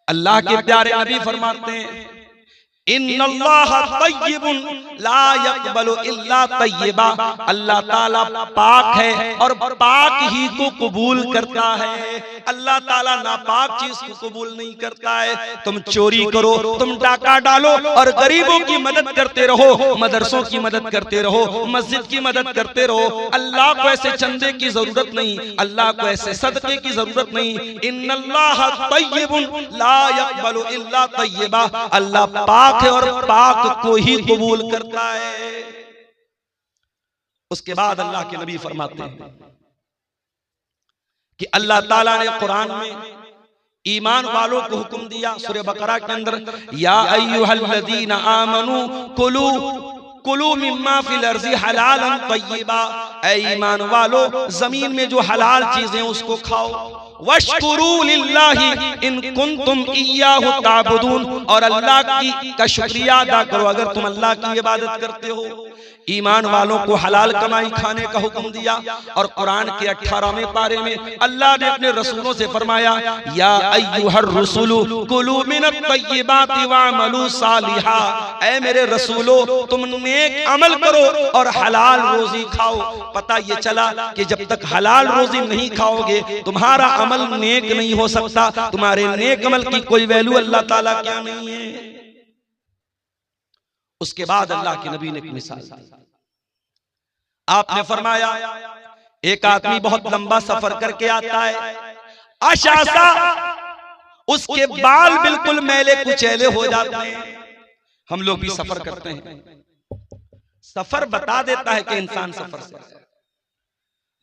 अल्लाह के प्यारे नबी फरमाते हैं, इन्नल्लाह तय्यिबुन ला यक़बलु इल्ला तय्यिबा, अल्लाह ताला पाक है और पाक ही को कबूल करता है। अल्लाह ताला नापाक चीज को कबूल नहीं करता है। तुम चोरी करो, तुम डाका डालो और गरीबों की मदद करते रहो, मदरसों की मदद करते रहो, मस्जिद की मदद करते रहो। अल्लाह को ऐसे चंदे की जरूरत नहीं, अल्लाह को ऐसे सदके की जरूरत नहीं। इन्नल्लाह तय्यिबुन ला यक़बलु इल्ला तय्यिबा, अल्लाह पाक है और पाक को ही कबूल करता है। उसके बाद अल्लाह के नबी फरमाते हैं कि अल्लाह ताला ने कुरान में ईमान वालों को हुक्म दिया सूरह बकरा के अंदर, या अय्युहल्लज़ीना आमनू कुलू कुलू मिम्मा फिल अर्ज़ि हलालन तय्यिबा, ऐ ईमान वालो जमीन में जो हलाल चीजें उसको खाओ। वश्कुरू लिल्लाहि इन कुंतुम इय्याहु ताबुदून, और अल्लाह का शुक्रिया अदा करो अगर तुम अल्लाह की इबादत करते हो। ईमान वालों को हलाल कमाई खाने का हुक्म दिया। और कुरान के 18वें पारे में अल्लाह ने अपने रसूलों से फरमाया, या अय्युहर रसूलु कुलू मिनत तय्यिबाति वअमलू सालिहा, ऐ मेरे रसूलो तुम नेक अमल करो और हलाल रोजी खाओ। पता ये चला कि जब तक हलाल रोजी नहीं खाओगे तुम्हारा अमल नेक नहीं हो सकता, तुम्हारे नेक अमल की कोई वैल्यू अल्लाह ताला क्या नहीं है। उसके बाद अल्लाह के नबी ने एक मिसाल दी। आपने फरमाया एक आदमी बहुत लंबा सफर करके आता है, अशासा उसके बाल बिल्कुल मैले कुचैले हो जाते हैं। हम लोग भी सफर करते हैं, सफर बता देता है कि इंसान सफर से।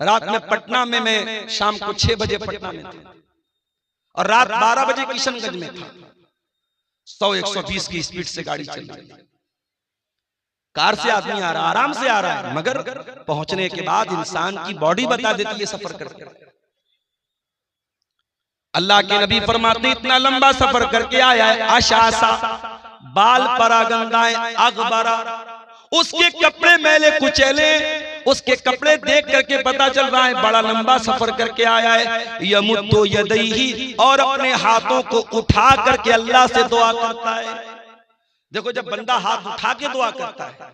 रात में पटना में मैं शाम को 6 बजे पटना में था और रात 12 बजे किशनगंज में था। 100-120 की स्पीड से गाड़ी चल रही है, कार से आदमी आ रहा, आराम से आ रहा है, मगर पहुंचने के बाद इंसान की बॉडी बता देती है सफर करके। अल्लाह के नबी फरमाते इतना लंबा सफर करके आया है, आशासा बाल परागंदाएं अगबरा, उसके कपड़े मैले कुचैले, उसके कपड़े देख करके पता चल रहा है बड़ा लंबा सफर करके आया है। यमुद्दु यदैहि, और अपने हाथों को उठा करके अल्लाह से दुआ करता है। देखो जब बंदा हाथ उठा के दुआ करता है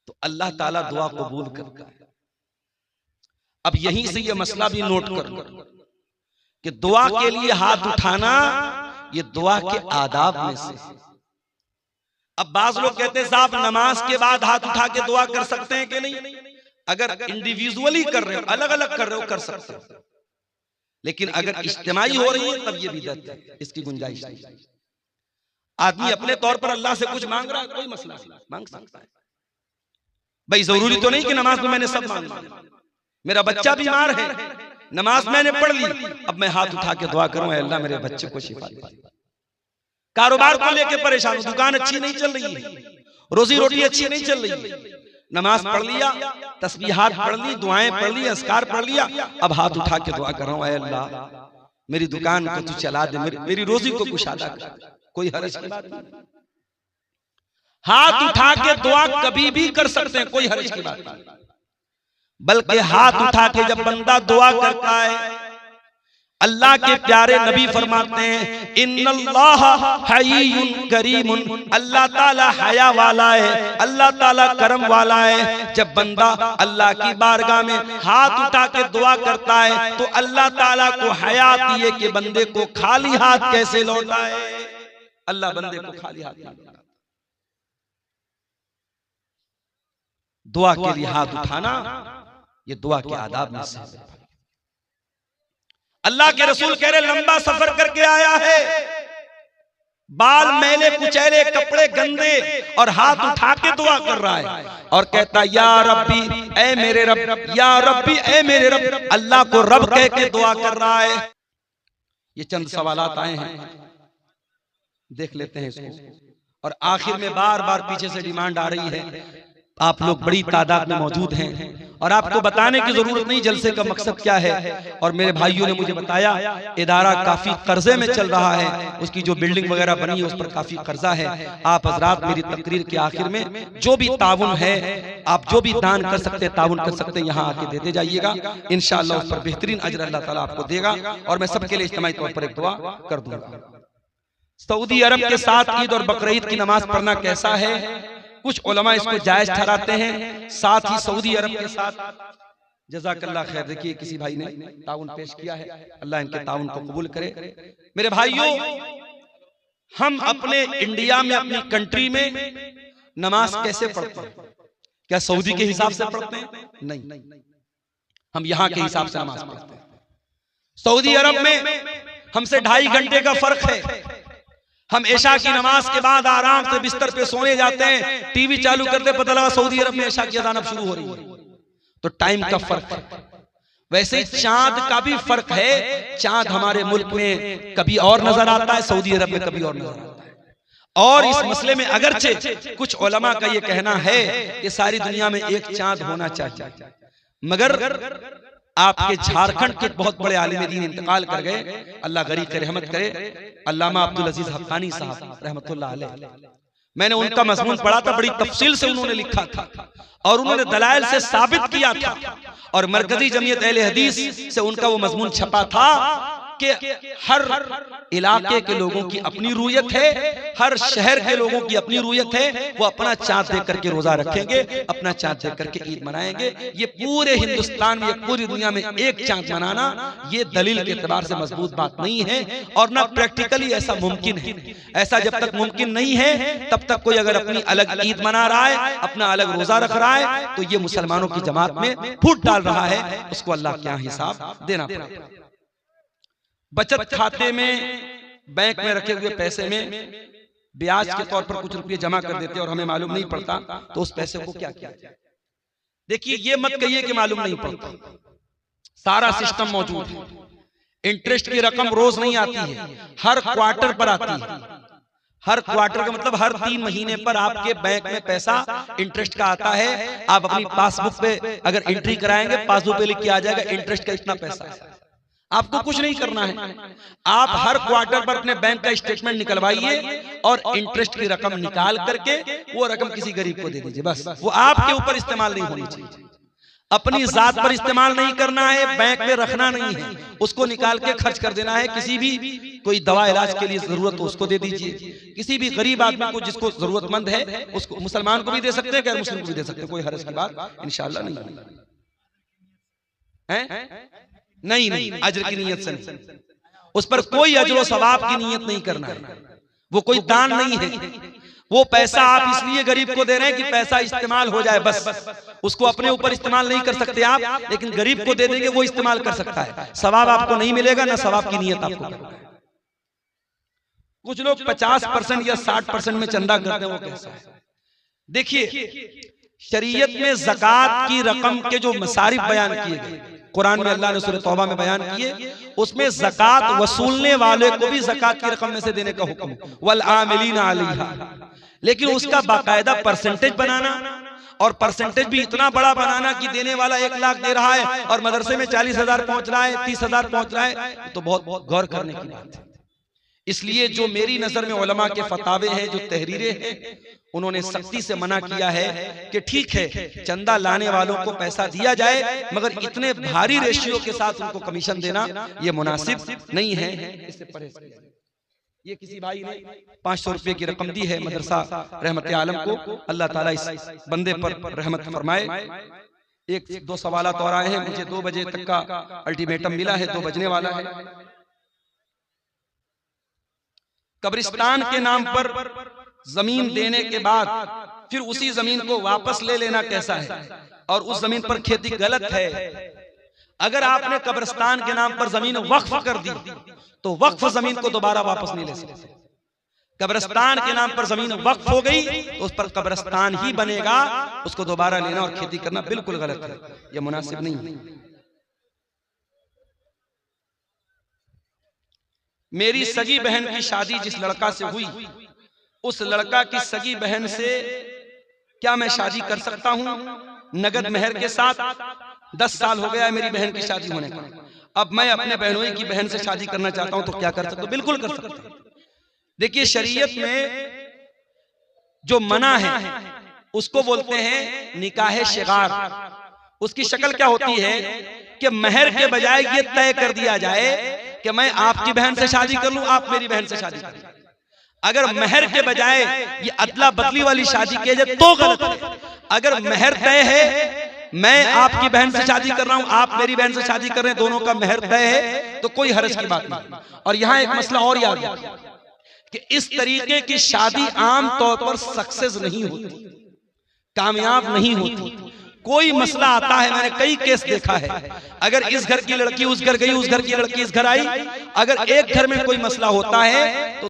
तो अल्लाह ताला दुआ कबूल करता है। अब यहीं से ये मसला भी नोट कर लो कि दुआ के लिए हाथ उठाना ये दुआ के आदाब में से। अब बाज लोग कहते हैं साहब नमाज के बाद हाथ उठा के दुआ कर सकते हैं कि नहीं? अगर इंडिविजुअली कर रहे हो, अलग अलग कर रहे हो, कर सकते हो, लेकिन अगर इज्तिमाई हो रही है तब ये बिदअत है, इसकी गुंजाइश नहीं। आदमी अपने तौर पर अल्लाह से कुछ मांग रहा है, कोई मसला नहीं, मांग सकता है भाई। जरूरी तो नहीं कि नमाज में मैंने सब मांगा। मेरा बच्चा बीमार है, नमाज मैंने पढ़ ली, अब मैं हाथ उठा के दुआ करूं अल्लाह मेरे बच्चे को शिफा दे। कारोबार को लेके परेशान हूं, दुकान अच्छी नहीं चल रही है, रोजी रोटी अच्छी नहीं चल रही है, नमाज पढ़ लिया, तस्बीहात पढ़ ली, दुआएं पढ़ ली, अस्कार पढ़ लिया, अब हाथ उठा के दुआ कर रहा हूं अल्लाह मेरी दुकान को तू चला दे, मेरी रोजी को कुशादा कर। कोई हर्ज की बात नहीं, हाथ उठा के दुआ कभी भी कर सकते हैं, कोई हर्ज की बात नहीं। बल्कि हाथ उठा के जब बंदा दुआ करता है, अल्लाह के प्यारे नबी फरमाते हैं इन्नल्लाह हय्युन करीमुन, अल्लाह ताला हया वाला है, अल्लाह ताला करम वाला है। जब बंदा अल्लाह की बारगाह में हाथ उठा के दुआ करता है तो अल्लाह ताला को हया आती है कि बंदे को खाली हाथ कैसे लौटाए। अल्लाह बंदे को खाली हाथ नहीं लौटाता। दुआ के लिए हाथ उठाना ये दुआ के आदाब में से है। अल्लाह के रसूल कह रहे लंबा सफर करके आया है, बाल मैले कुचैले, कपड़े गंदे, और हाथ उठा के दुआ कर रहा है और कहता या रब्बी ऐ मेरे रब, या रब्बी ऐ मेरे रब, अल्लाह को रब कह के दुआ कर रहा है। ये चंद सवालात आए हैं, देख लेते हैं इसको। और आखिर में बार बार पीछे से डिमांड आ रही है, आप लोग बड़ी तादाद में मौजूद हैं और आपको बताने की जरूरत नहीं जलसे का मकसद क्या है। और मेरे भाइयों ने मुझे बताया इदारा काफी कर्जे में चल रहा है, उसकी जो बिल्डिंग वगैरह बनी है उस पर काफी कर्जा है। आप हजरात मेरी तकरीर के आखिर में जो भी ताउन है, आप जो भी दान कर सकते हैं, ताउन कर सकते हैं, यहाँ आके देते जाइएगा, इंशाअल्लाह उस पर बेहतरीन अजर अल्लाह ताला आपको देगा। और मैं सबके लिए इज्तिमाई तौर पर एक दुआ कर दूंगा। सऊदी अरब के साथ ईद और बकरीद की नमाज पढ़ना कैसा है? कुछ उलमा इसको जायज ठहराते हैं, साथ ही सऊदी अरब के साथ जज़ाकल्लाह खैर। देखिए किसी भाई ने ताउन पेश किया है, अल्लाह इनके ताउन को कबूल करे। मेरे भाइयों, हम अपने इंडिया में, अपनी कंट्री में नमाज कैसे पढ़ते हैं? क्या सऊदी के हिसाब से पढ़ते हैं? नहीं, हम यहां के हिसाब से नमाज पढ़ते हैं। सऊदी अरब में हमसे 2.5 घंटे का फर्क है। हम ऐशा की नमाज के बाद आराम से बिस्तर पे सोने जाते हैं, टीवी चालू करते पता लगा सऊदी अरब में ऐशा की अज़ान अब शुरू हो रही है। तो टाइम का फर्क है। वैसे ही चांद का भी फर्क है। चांद हमारे मुल्क में कभी और नजर आता है, सऊदी अरब में कभी और नजर आता है। और इस मसले में अगरचे कुछ उलमा का ये कहना है कि सारी दुनिया में एक चांद होना चाहिए, मगर आपके झारखंड के बहुत बड़े आलिम दीन इंतकाल कर गए, अल्लाह गरीब के रहमत करे, अल्लामा अब्दुल अजीज हक्कानी साहब रहमतुल्लाह अलैह। मैंने उनका मजमून पढ़ा था, बड़ी तफसील से उन्होंने लिखा था और उन्होंने दलाइल से साबित किया था। और मरकजी जमीयत अहले हदीस से उनका वो मजमून छपा था कि हर इलाके के लोगों की अपनी रूयत है, हर शहर के लोगों की अपनी रूयत है। वो अपना चांद देख करके रोजा रखेंगे, अपना चांद देख करके ईद मनाएंगे। ये पूरे हिंदुस्तान में, पूरी दुनिया में एक चांद मनाना, ये दलील के एतबार से मजबूत बात नहीं है और ना प्रैक्टिकली ऐसा मुमकिन है। ऐसा जब तक मुमकिन नहीं है तब तक कोई अगर अपनी अलग ईद मना रहा है, अपना अलग रोजा रख रहा है, तो ये मुसलमानों की जमात में फूट डाल रहा है। उसको अल्लाह क्या हिसाब देना पड़ेगा। बचत खाते में, बैंक में रखे हुए पैसे में ब्याज के तौर पर कुछ रुपए जमा कर देते और हमें मालूम नहीं पड़ता, तो उस पैसे को क्या किया जाए? देखिए, ये मत कहिए कि मालूम नहीं पड़ता, सारा सिस्टम मौजूद है। इंटरेस्ट की रकम रोज नहीं आती है, हर क्वार्टर पर आती है। हर क्वार्टर का मतलब हर 3 महीने पर आपके बैंक में पैसा इंटरेस्ट का आता है। आप अपनी पासबुक पे अगर एंट्री कराएंगे, पासबुक पे लिख के आ जाएगा इंटरेस्ट का इतना पैसा है। आपको कुछ नहीं करना है, आप हर क्वार्टर पर अपने बैंक का स्टेटमेंट निकलवाइए और इंटरेस्ट की रकम निकाल करके वो रकम किसी गरीब को दे दीजिए। बस वो आपके ऊपर इस्तेमाल नहीं होनी चाहिए, अपनी जात पर इस्तेमाल नहीं करना है, बैंक में रखना नहीं है, उसको निकाल के खर्च कर देना है। किसी भी कोई दवा इलाज के लिए जरूरत हो उसको दे दीजिए, किसी भी गरीब आदमी को जिसको जरूरतमंद है उसको, मुसलमान को भी दे सकते हैं, गैर मुस्लिम को भी दे सकते हैं, कोई हर्ज की बात इंशाअल्लाह नहीं है। नहीं, अजर की नीयत से नहीं, उस पर कोई अजर व सवाब की नीयत नहीं करना है। वो कोई दान नहीं है, वो पैसा आप इसलिए गरीब को दे रहे हैं कि पैसा इस्तेमाल हो जाए, बस उसको अपने ऊपर इस्तेमाल नहीं कर सकते आप, लेकिन गरीब को दे देंगे वो इस्तेमाल कर सकता है। सवाब आपको नहीं मिलेगा, ना सवाब की नीयत आपको करना है। कुछ लोग 50% या 60% में चंदा करते हैं, वो कैसा है? देखिए, शरीयत में ज़कात की रकम के जो मसारिफ बयान किए गए, कुरान में अल्लाह ने सूरह तौबा में बयान किए, उसमें ज़कात वसूलने वाले को भी ज़कात की रकम में से देने का हुक्म, वल आमिलीना अलैहा। लेकिन उसका बाकायदा परसेंटेज बनाना, और परसेंटेज भी इतना बड़ा बनाना कि देने वाला 1 लाख दे रहा है और मदरसे में 40,000 पहुंच रहा है, 30,000 पहुंच रहा है, तो बहुत गौर करने की बात है। इसलिए जो मेरी नजर में उलमा के फतावे हैं, जो तहरीरें हैं, उन्होंने सख्ती से मना किया है कि ठीक है चंदा लाने वालों को पैसा दिया जाए, मगर इतने भारी रेशियो के साथ उनको कमीशन देना ये मुनासिब नहीं है। इससे परहेज किया जाए। ये किसी भाई ने 500 रुपए की रकम दी है मदरसा रहमत आलम को, अल्लाह ताला इस बंदे पर रहमत फरमाए। 1-2 सवालात और आए हैं, मुझे 2 बजे तक का अल्टीमेटम मिला है, 2 बजने वाला है। कब्रिस्तान के नाम पर जमीन देने के बाद फिर उसी जमीन को वापस ले लेना कैसा है, और उस जमीन पर खेती गलत है। अगर आपने कब्रिस्तान के नाम पर जमीन वक्फ कर दी तो वक्फ जमीन को दोबारा वापस नहीं ले सकते। कब्रिस्तान के नाम पर जमीन वक्फ हो गई तो उस पर कब्रिस्तान ही बनेगा, उसको दोबारा लेना और खेती करना बिल्कुल गलत है, यह मुनासिब नहीं है। मेरी सगी बहन की शादी जिस लड़का से हुई, उस लड़का की सगी बहन से क्या मैं शादी कर सकता हूं नगद मेहर के साथ? 10 साल हो गया है मेरी बहन की शादी होने का, अब मैं अपने बहनोई की बहन से शादी करना चाहता हूं, तो क्या कर सकता हूं? बिल्कुल कर सकता हूं। देखिए, शरीयत में जो मना है उसको बोलते हैं निकाह शिगार। उसकी शक्ल क्या होती है कि महर के बजाय ये तय कर दिया जाए कि मैं आपकी बहन से शादी कर लूं, आप मेरी बहन से शादी कर लूं। अगर महर के बजाय ये अदला बदली वाली शादी की जाए तो गलत है। अगर महर तय है मैं आपकी बहन से शादी कर रहा हूं, आप मेरी बहन से शादी कर रहे हैं, दोनों का मेहर तय है, तो कोई हर्ज की बात नहीं। और यहां एक मसला और याद रखिए कि इस तरीके की शादी आम तौर पर सक्सेस नहीं होती, कामयाब नहीं होती। कोई मसला आता है, मैंने कई केस देखा है, अगर इस घर की लड़की उस घर गई, उस घर की लड़की इस घर आई, अगर एक घर में कोई मसला होता है तो